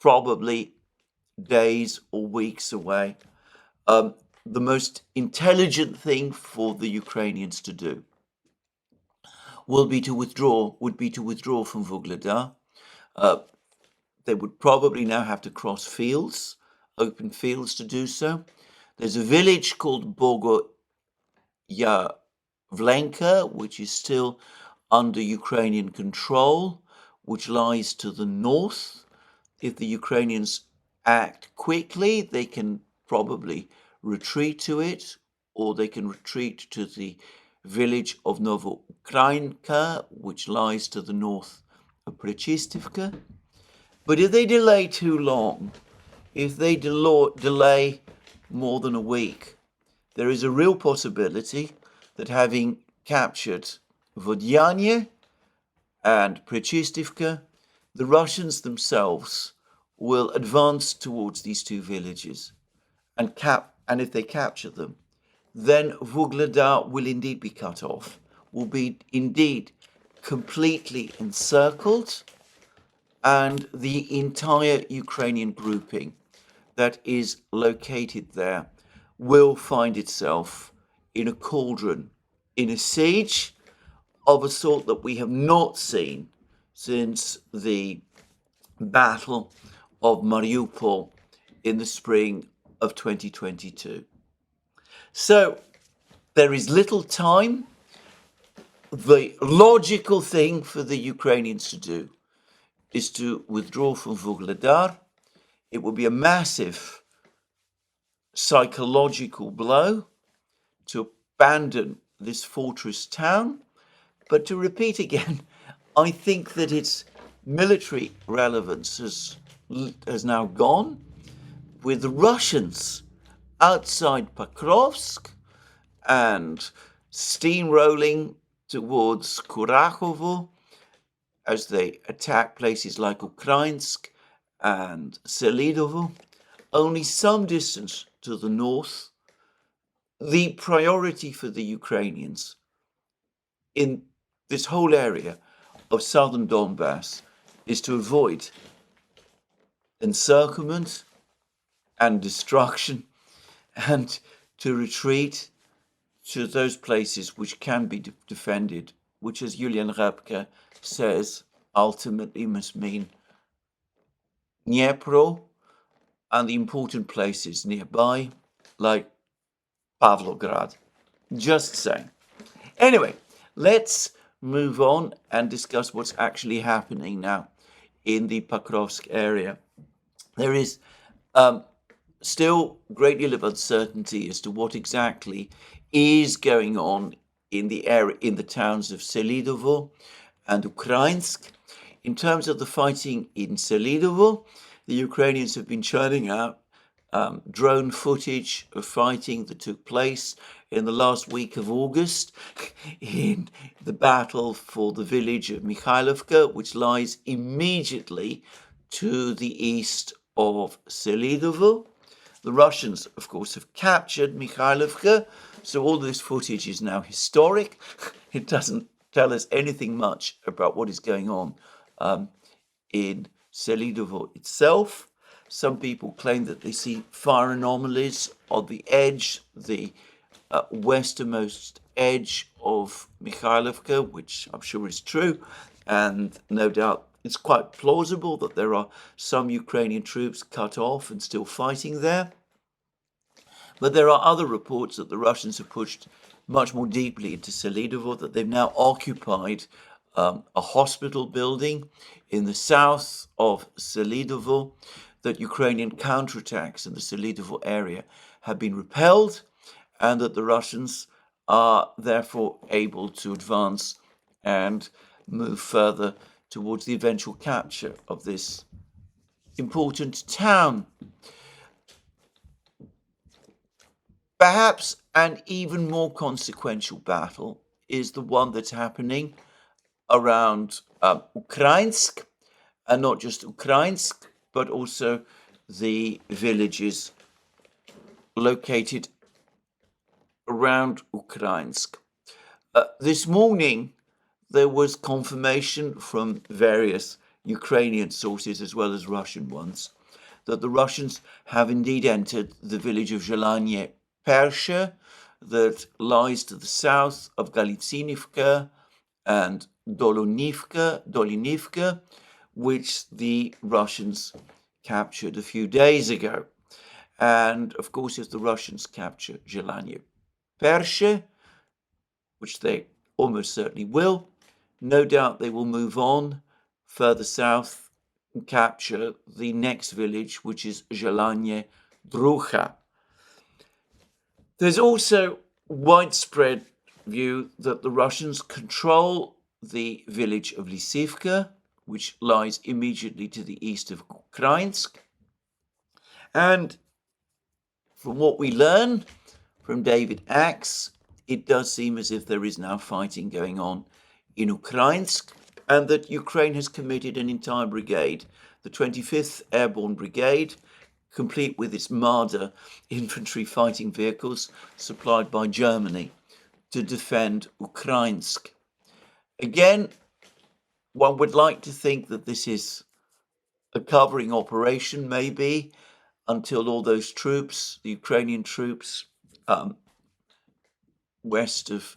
probably days or weeks away. The most intelligent thing for the Ukrainians to do would be to withdraw from Vuhledar. They would probably now have to cross fields, open fields to do so. There's a village called Bogoyavlenka, which is still under Ukrainian control, which lies to the north. If the Ukrainians act quickly, they can probably retreat to it, or they can retreat to the village of Novoukrainka, which lies to the north of Prechestivka. But if they delay too long, if they delay more than a week, there is a real possibility that having captured Vodyanya and Prechestivka, the Russians themselves will advance towards these two villages and if they capture them, then Vuhledar will indeed be cut off, will be indeed completely encircled, and the entire Ukrainian grouping that is located there will find itself in a cauldron, in a siege of a sort that we have not seen since the Battle of Mariupol in the spring of 2022. So there is little time. The logical thing for the Ukrainians to do is to withdraw from Vuhledar. It will be a massive psychological blow to abandon this fortress town. But to repeat again, I think that its military relevance has now gone, with the Russians outside Pokrovsk and steamrolling towards Kurachovo as they attack places like Ukrainsk and Selidovo, only some distance to the north. The priority for the Ukrainians in this whole area of southern Donbass is to avoid encirclement and destruction, and to retreat to those places which can be defended, which, as Julian Rabka says, ultimately must mean Dnipro and the important places nearby, like Pavlograd. Just saying. Anyway, let's move on and discuss what's actually happening now in the Pokrovsk area. There is still a great deal of uncertainty as to what exactly is going on in the area, in the towns of Selidovo and Ukrainsk. In terms of the fighting in Selidovo, the Ukrainians have been churning out drone footage of fighting that took place in the last week of August in the battle for the village of Mikhailovka, which lies immediately to the east of Selidovo. The Russians, of course, have captured Mikhailovka, so all this footage is now historic. It doesn't tell us anything much about what is going on in Selidovo itself. Some people claim that they see fire anomalies on the edge, the westernmost edge of Mikhailovka, which I'm sure is true, and no doubt it's quite plausible that there are some Ukrainian troops cut off and still fighting there. But there are other reports that the Russians have pushed much more deeply into Selidovo, that they've now occupied a hospital building in the south of Selidovo, that Ukrainian counterattacks in the Selidovo area have been repelled, and that the Russians are therefore able to advance and move further towards the eventual capture of this important town. Perhaps an even more consequential battle is the one that's happening around Ukrainsk, and not just Ukrainsk, but also the villages located around Ukrainsk. This morning, there was confirmation from various Ukrainian sources as well as Russian ones that the Russians have indeed entered the village of Zelanye Pershe that lies to the south of Galitsinivka and Dolinivka, which the Russians captured a few days ago. And of course, if the Russians capture Zelanye Pershe, which they almost certainly will, no doubt they will move on further south and capture the next village, which is Zelanye Drucha. There's also widespread view that the Russians control the village of Lysivka, which lies immediately to the east of Ukrainsk. And from what we learn from David Axe, it does seem as if there is now fighting going on in Ukrainsk, and that Ukraine has committed an entire brigade, the 25th Airborne Brigade, complete with its Marder infantry fighting vehicles supplied by Germany, to defend Ukrainsk. Again, one would like to think that this is a covering operation, maybe, until all those troops, the Ukrainian troops, west of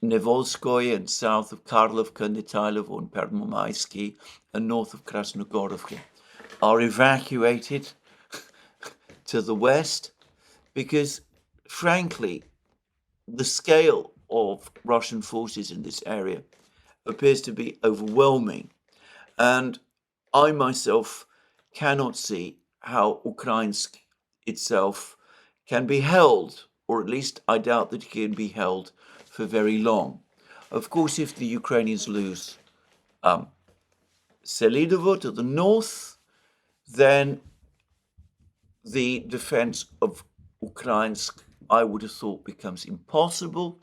Nevolskoye and south of Karlovka, Netailovo and Permomaisky, and north of Krasnogorovka, are evacuated to the west, because frankly, the scale of Russian forces in this area appears to be overwhelming. And I myself cannot see how Ukraine itself can be held, or at least I doubt that it can be held for very long. Of course, if the Ukrainians lose Selidovo to the north, then the defense of Ukrainsk, I would have thought, becomes impossible.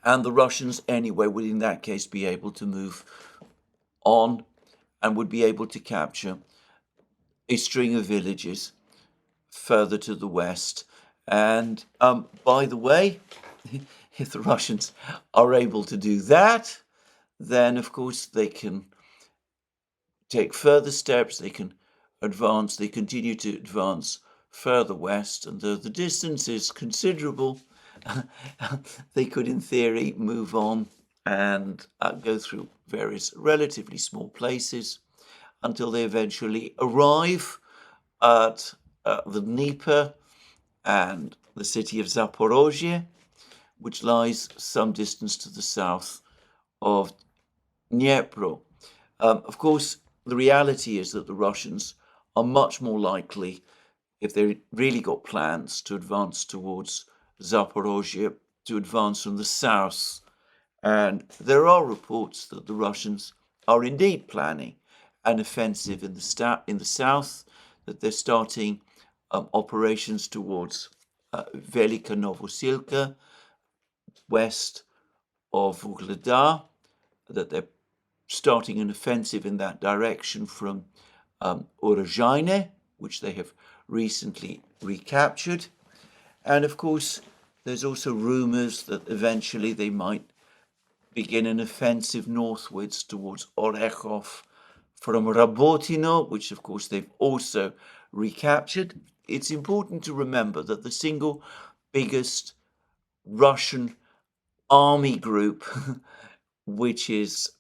And the Russians, anyway, would in that case be able to move on and would be able to capture a string of villages further to the west. And by the way, if the Russians are able to do that, then of course they can take further steps, they can advance, they continue to advance further west, and though the distance is considerable, they could in theory move on and go through various relatively small places until they eventually arrive at the Dnieper and the city of Zaporozhye, which lies some distance to the south of Dnipro. Of course, the reality is that the Russians are much more likely, if they really got plans to advance towards Zaporozhye, to advance from the south. And there are reports that the Russians are indeed planning an offensive in the south, that they're starting operations towards Velika Novosilka, west of Vuhledar, that they're starting an offensive in that direction from Orozhaine, which they have recently recaptured. And of course, there's also rumors that eventually they might begin an offensive northwards towards Orechov from Rabotino, which of course they've also recaptured. It's important to remember that the single biggest Russian army group, which is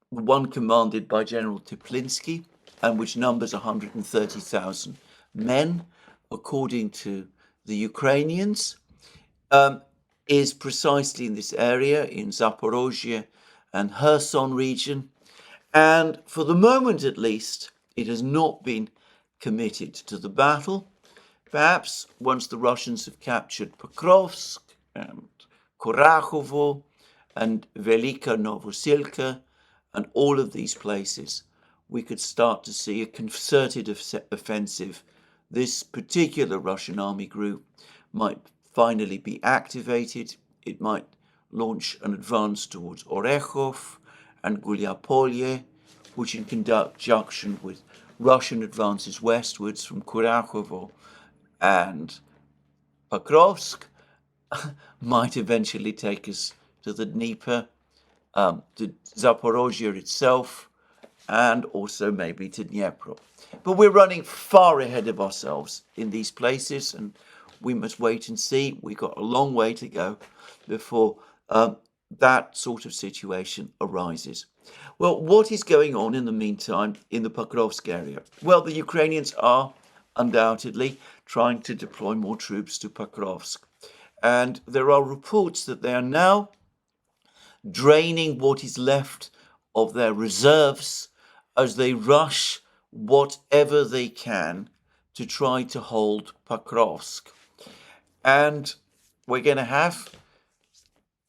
one commanded by General Teplinsky, and which numbers 130,000 men, according to the Ukrainians, is precisely in this area, in Zaporozhye and Kherson region. And for the moment, at least, it has not been committed to the battle. Perhaps once the Russians have captured Pokrovsk and Kurakhovo and Velika Novosilka and all of these places, we could start to see a concerted offensive. This particular Russian army group might finally be activated. It might launch an advance towards Orechov and Gulyapolye, which in conjunction with Russian advances westwards from Kurakhovo and Pokrovsk might eventually take us to the Dnieper, to Zaporozhye itself, and also maybe to Dnipro. But we're running far ahead of ourselves in these places, and we must wait and see. We've got a long way to go before that sort of situation arises. Well, what is going on in the meantime in the Pokrovsk area? Well, the Ukrainians are undoubtedly trying to deploy more troops to Pokrovsk. And there are reports that they are now draining what is left of their reserves as they rush whatever they can to try to hold Pokrovsk. And we're going to have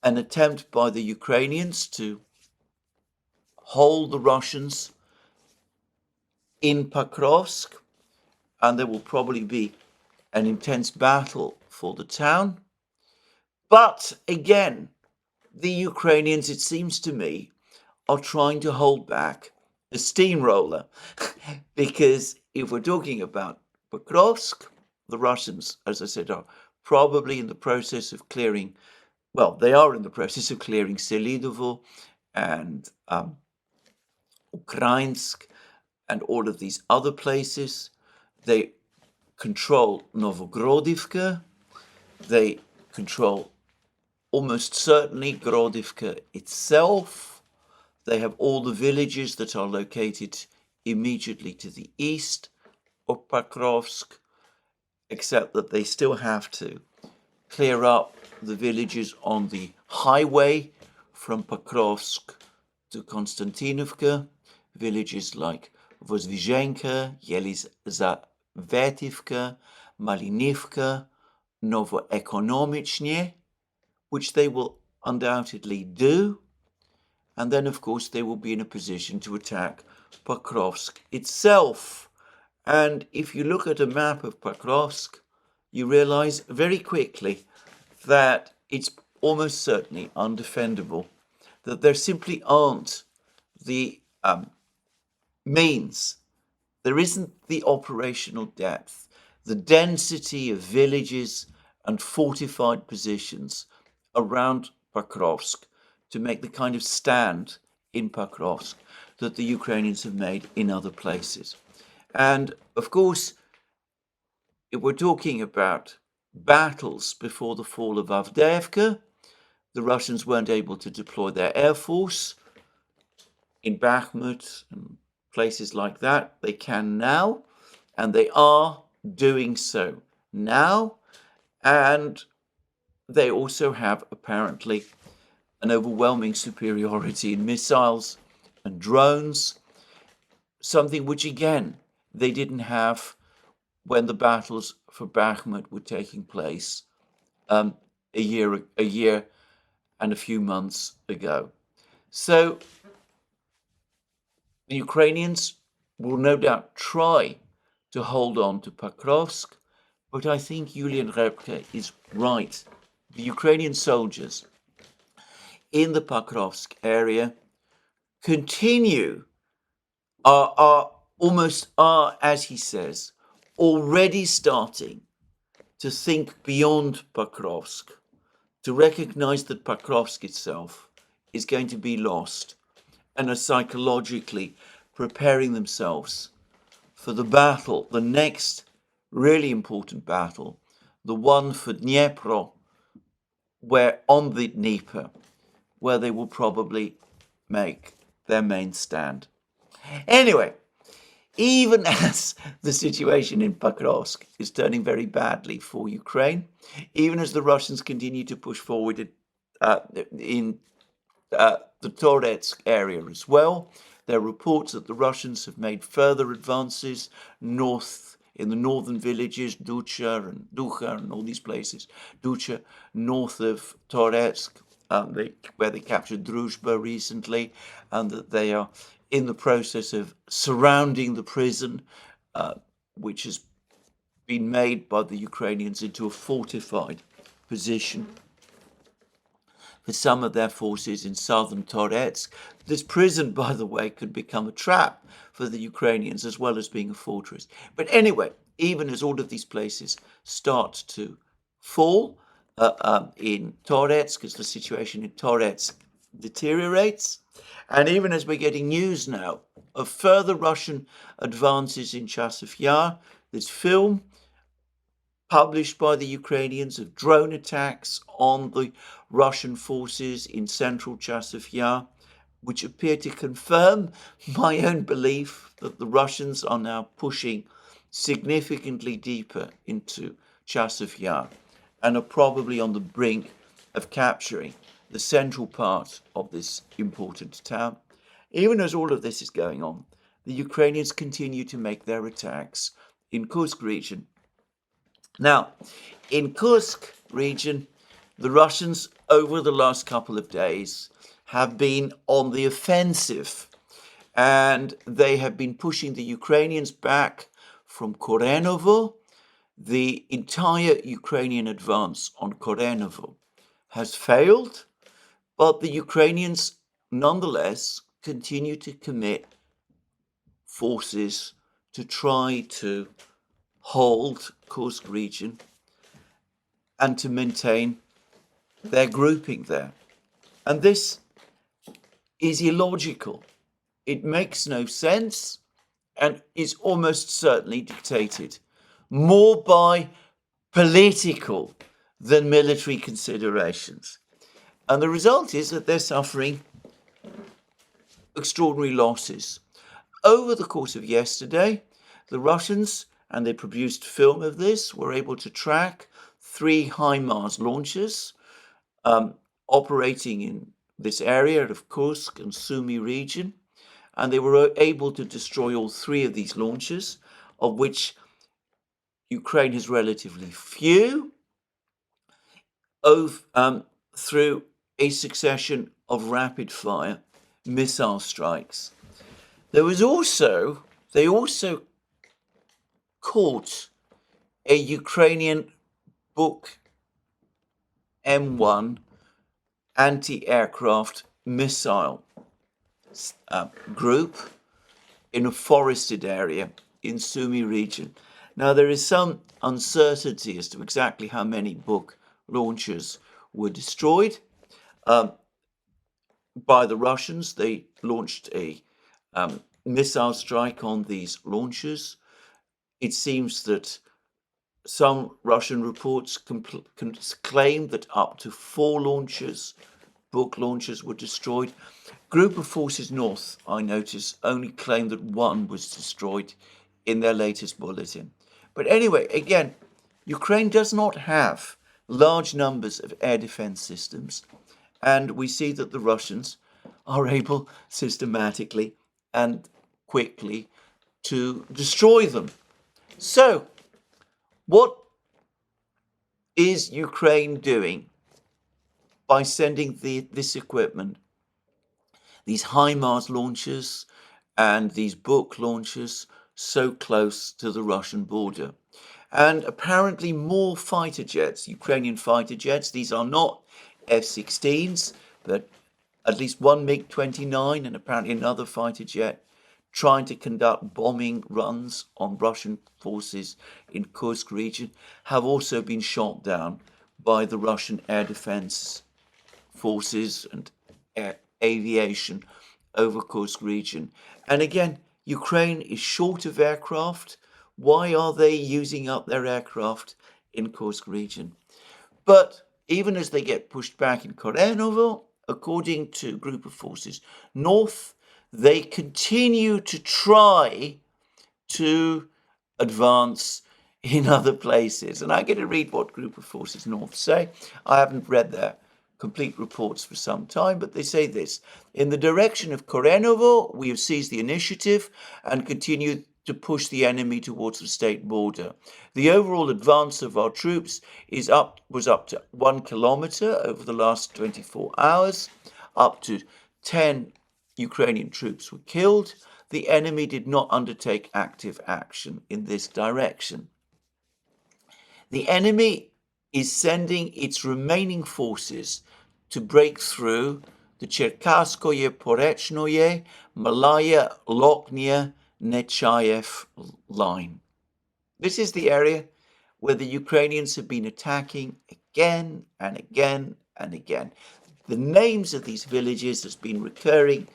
an attempt by the Ukrainians to hold the Russians in Pokrovsk, and there will probably be an intense battle for the town. But again, the Ukrainians, it seems to me, are trying to hold back a steamroller because if we're talking about Pokrovsk, the Russians, as I said, are probably in the process of clearing, well, they are in the process of clearing Selidovo and Ukrainsk and all of these other places. They control Novogrodivka. They control almost certainly Grodivka itself. They have all the villages that are located immediately to the east of Pokrovsk, except that they still have to clear up the villages on the highway from Pokrovsk to Konstantinovka, villages like Vozviženka, Yelizavetivka, Malinivka, Novoekonomichne, which they will undoubtedly do. And then, of course, they will be in a position to attack Pokrovsk itself. And if you look at a map of Pokrovsk, you realize very quickly that it's almost certainly undefendable, that there simply aren't the means. There isn't the operational depth, the density of villages and fortified positions around Pokrovsk to make the kind of stand in Pokrovsk that the Ukrainians have made in other places. And of course, if we're talking about battles before the fall of Avdiivka, the Russians weren't able to deploy their air force in Bakhmut and places like that. They can now, and they are doing so now. And they also have apparently an overwhelming superiority in missiles and drones, something which again they didn't have when the battles for Bakhmut were taking place a year and a few months ago. So the Ukrainians will no doubt try to hold on to Pokrovsk, but I think Julian Repke is right. The Ukrainian soldiers in the Pokrovsk area are, as he says, already starting to think beyond Pokrovsk, to recognize that Pokrovsk itself is going to be lost, and are psychologically preparing themselves for the battle, the next really important battle, the one for Dnipro, where on the Dnieper, where they will probably make their main stand. Anyway, even as the situation in Pokrovsk is turning very badly for Ukraine, even as the Russians continue to push forward in the Toretsk area as well, there are reports that the Russians have made further advances north in the northern villages, Ducha and all these places. Ducha, north of Toretsk, where they captured Druzhba recently, and that they are in the process of surrounding the prison, which has been made by the Ukrainians into a fortified position for some of their forces in southern Toretsk. This prison, by the way, could become a trap for the Ukrainians as well as being a fortress. But anyway, even as all of these places start to fall in Toretsk, as the situation in Toretsk deteriorates, and even as we're getting news now of further Russian advances in Chasiv Yar, this film published by the Ukrainians of drone attacks on the Russian forces in central Chasiv Yar, which appear to confirm my own belief that the Russians are now pushing significantly deeper into Chasiv Yar and are probably on the brink of capturing the central part of this important town. Even as all of this is going on, the Ukrainians continue to make their attacks in Kursk region. Now, in Kursk region, the Russians over the last couple of days have been on the offensive, and they have been pushing the Ukrainians back from Korenovo. The entire Ukrainian advance on Korenovo has failed, but the Ukrainians nonetheless continue to commit forces to try to hold Kursk region and to maintain their grouping there. And this is illogical. It makes no sense and is almost certainly dictated more by political than military considerations. And the result is that they're suffering extraordinary losses. over the course of yesterday, the Russians, and they produced film of this, were able to track 3 HIMARS launches operating in this area of Kursk and Sumy region, and they were able to destroy all 3 of these launches, of which Ukraine has relatively few, through a succession of rapid-fire missile strikes. They also caught a Ukrainian Buk M1 anti-aircraft missile group in a forested area in Sumy region. Now, there is some uncertainty as to exactly how many Buk launchers were destroyed by the Russians. They launched a missile strike on these launchers. It seems that some Russian reports claim that up to 4 launchers, Buk launchers, were destroyed. Group of Forces North, I notice, only claim that 1 was destroyed in their latest bulletin. But anyway, again, Ukraine does not have large numbers of air defense systems, and we see that the Russians are able systematically and quickly to destroy them. So, what is Ukraine doing by sending this equipment, these HIMARS launchers and these Buk launchers, so close to the Russian border? And apparently more fighter jets, Ukrainian fighter jets. These are not F-16s, but at least 1 MiG-29 and apparently another fighter jet trying to conduct bombing runs on Russian forces in Kursk region, have also been shot down by the Russian air defense forces and air aviation over Kursk region. And again, Ukraine is short of aircraft. Why are they using up their aircraft in Kursk region? But even as they get pushed back in Korenovo, according to Group of Forces North, they continue to try to advance in other places. And I'm going to read what Group of Forces North say. I haven't read their complete reports for some time, but they say this: in the direction of Korenovo, we have seized the initiative and continue to push the enemy towards the state border. The overall advance of our troops was up to 1 kilometer over the last 24 hours. Up to 10 Ukrainian troops were killed. The enemy did not undertake active action in this direction. The enemy is sending its remaining forces to break through the Cherkasskoye, Porechnoye, Malaya, Lokhnya, Nechayev line. This is the area where the Ukrainians have been attacking again and again and again. The names of these villages has been recurring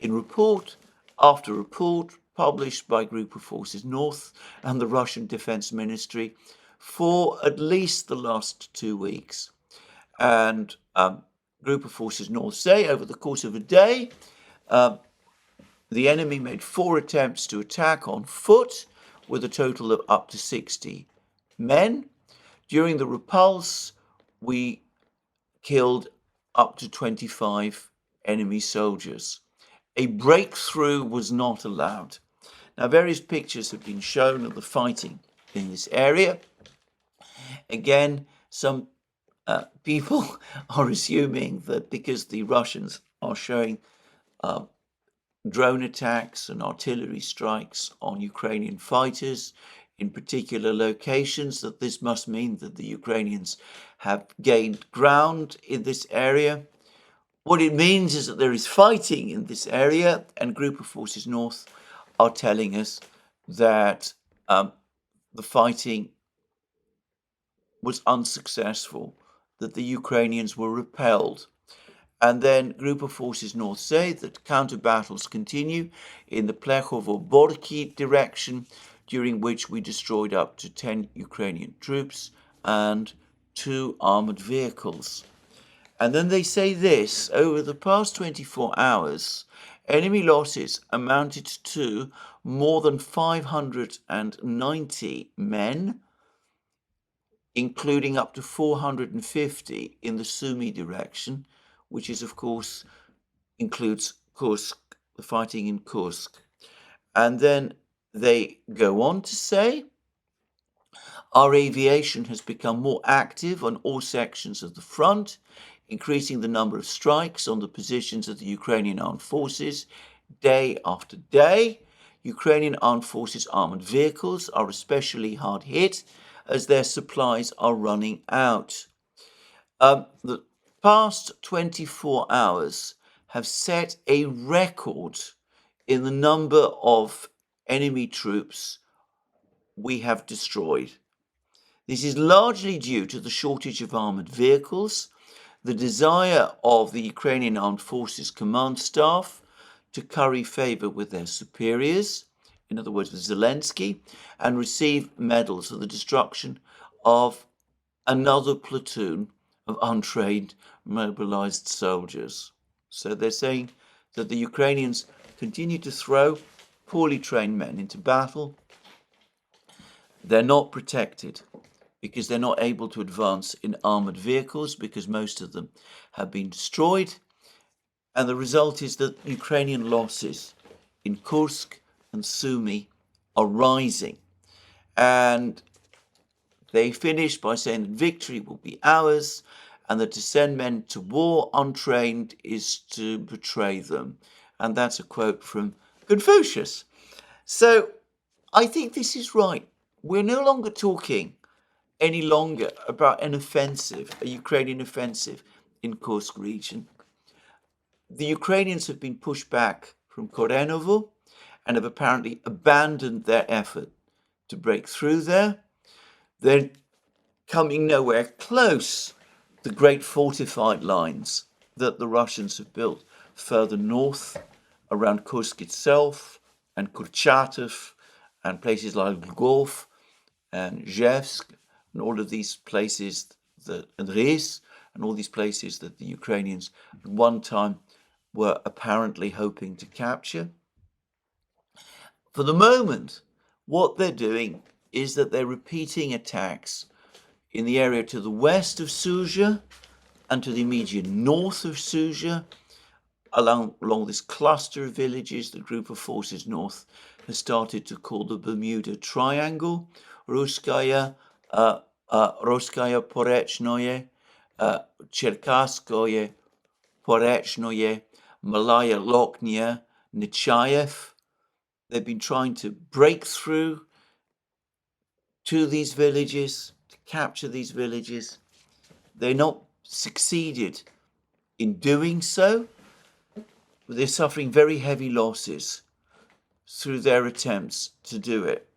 in report after report published by Group of Forces North and the Russian Defense Ministry for at least the last 2 weeks. And Group of Forces North say over the course of a day, the enemy made 4 attempts to attack on foot with a total of up to 60 men. During the repulse, we killed up to 25 enemy soldiers. A breakthrough was not allowed. Now, various pictures have been shown of the fighting in this area. Again, some people are assuming that because the Russians are showing drone attacks and artillery strikes on Ukrainian fighters in particular locations, that this must mean that the Ukrainians have gained ground in this area. What it means is that there is fighting in this area, and Group of Forces North are telling us that the fighting was unsuccessful, that the Ukrainians were repelled. And then Group of Forces North say that counter battles continue in the Plekhovo-Borki direction, during which we destroyed up to 10 Ukrainian troops and 2 armored vehicles. And then they say this: over the past 24 hours, enemy losses amounted to more than 590 men, including up to 450 in the Sumy direction, which is, of course, includes Kursk, the fighting in Kursk. And then they go on to say, our aviation has become more active on all sections of the front, increasing the number of strikes on the positions of the Ukrainian armed forces day after day. Ukrainian armed forces armored vehicles are especially hard hit as their supplies are running out. The past 24 hours have set a record in the number of enemy troops we have destroyed. This is largely due to the shortage of armored vehicles, the desire of the Ukrainian Armed Forces command staff to curry favor with their superiors, in other words, with Zelensky, and receive medals for the destruction of another platoon of untrained, mobilized soldiers. So they're saying that the Ukrainians continue to throw poorly trained men into battle. They're not protected because they're not able to advance in armored vehicles because most of them have been destroyed. And the result is that Ukrainian losses in Kursk and Sumy are rising. And they finish by saying that victory will be ours and that to send men to war untrained is to betray them. And that's a quote from Confucius. So I think this is right. We're no longer talking any longer about an offensive, a Ukrainian offensive in Kursk region. The Ukrainians have been pushed back from Korenovo and have apparently abandoned their effort to break through there. They're coming nowhere close to the great fortified lines that the Russians have built further north around Kursk itself and Kurchatov and places like Lvov and Zhevsk and all of these places and Rus and all these places that the Ukrainians at one time were apparently hoping to capture. For the moment, what they're doing is that they're repeating attacks in the area to the west of Sudzha and to the immediate north of Sudzha, along this cluster of villages. The group of forces north has started to call the Bermuda Triangle, Ruskaya Porechnoye, Cherkaskoye Porechnoye, Malaya Loknia, Nechayev. They've been trying to break through to these villages, to capture these villages. They're not succeeded in doing so, but they're suffering very heavy losses through their attempts to do it.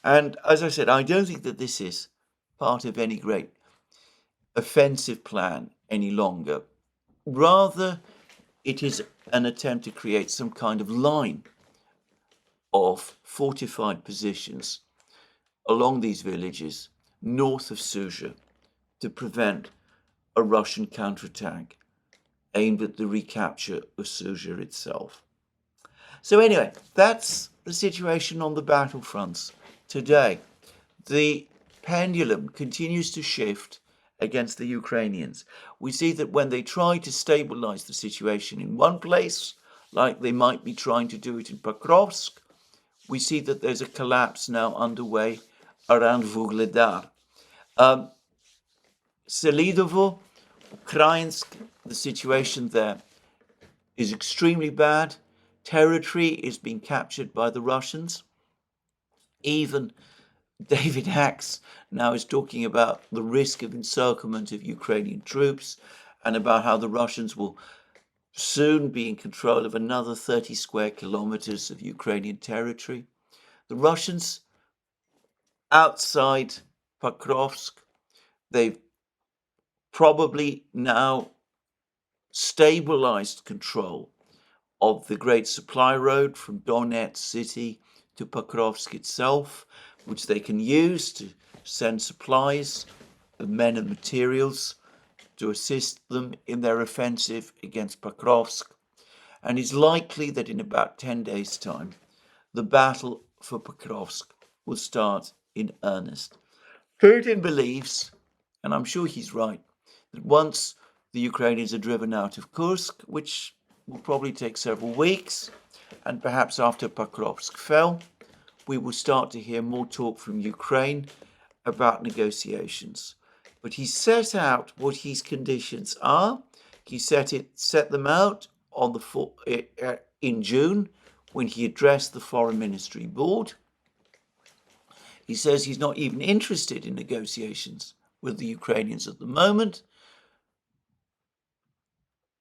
And as I said, I don't think that this is part of any great offensive plan any longer. Rather, it is an attempt to create some kind of line of fortified positions along these villages north of Sudzha to prevent a Russian counterattack aimed at the recapture of Sudzha itself. So anyway, that's the situation on the battlefronts today. The pendulum continues to shift against the Ukrainians. We see that when they try to stabilize the situation in one place, like they might be trying to do it in Pokrovsk, we see that there's a collapse now underway around Vuhledar. Selidovo, Ukrainsk, the situation there is extremely bad. Territory is being captured by the Russians. Even David Hacks now is talking about the risk of encirclement of Ukrainian troops and about how the Russians will soon be in control of another 30 square kilometers of Ukrainian territory. The Russians outside Pokrovsk, they've probably now stabilized control of the great supply road from Donetsk city to Pokrovsk itself, which they can use to send supplies of men and materials to assist them in their offensive against Pokrovsk. and it's likely that in about 10 days' time, the battle for Pokrovsk will start in earnest. Putin believes, and I'm sure he's right, that once the Ukrainians are driven out of Kursk, which will probably take several weeks, and perhaps after Pokrovsk fell, we will start to hear more talk from Ukraine about negotiations. But he set out what his conditions are. He set them out on in June when he addressed the Foreign Ministry Board. He says he's not even interested in negotiations with the Ukrainians at the moment.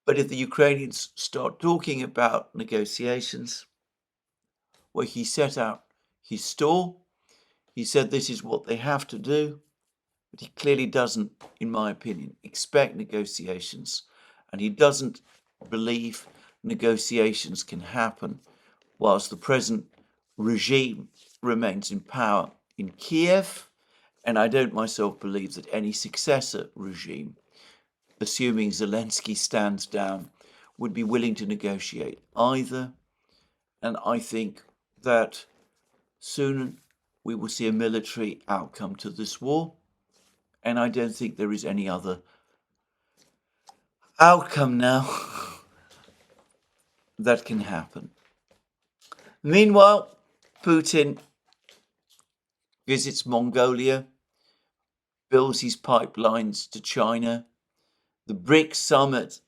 But if the Ukrainians start talking about negotiations, well, he set out his stall. He said this is what they have to do. But he clearly doesn't, in my opinion, expect negotiations. And he doesn't believe negotiations can happen whilst the present regime remains in power in Kiev. And I don't myself believe that any successor regime, assuming Zelensky stands down, would be willing to negotiate either. And I think that soon we will see a military outcome to this war. And I don't think there is any other outcome now that can happen. Meanwhile, Putin visits Mongolia, builds his pipelines to China. The BRICS summit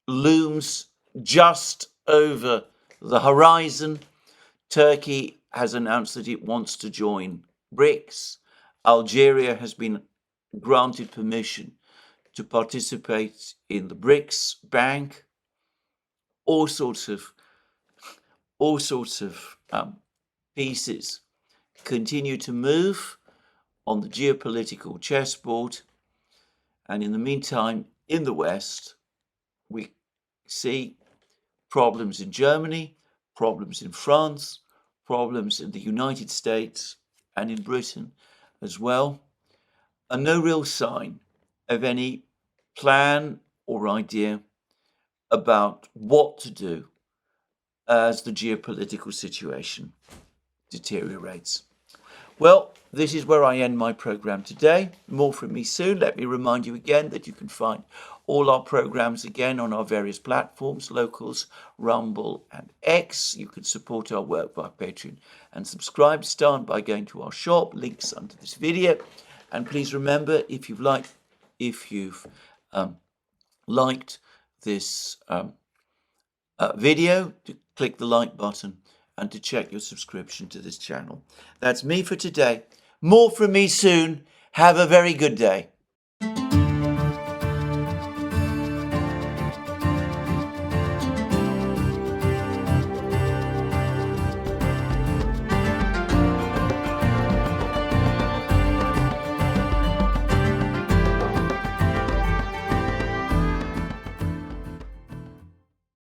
looms just over the horizon. Turkey has announced that it wants to join BRICS. Algeria has been granted permission to participate in the BRICS Bank. All sorts of pieces continue to move on the geopolitical chessboard. And in the meantime, in the West, we see problems in Germany, problems in France, problems in the United States and in Britain as well, and no real sign of any plan or idea about what to do as the geopolitical situation deteriorates. Well, this is where I end my program today. More from me soon. Let me remind you again that you can find all our programs again on our various platforms, Locals, Rumble and X. You can support our work by Patreon and subscribe. Start by going to our shop, links under this video. And please remember, if you've liked this video, to click the like button and to check your subscription to this channel. That's me for today. More from me soon. Have a very good day.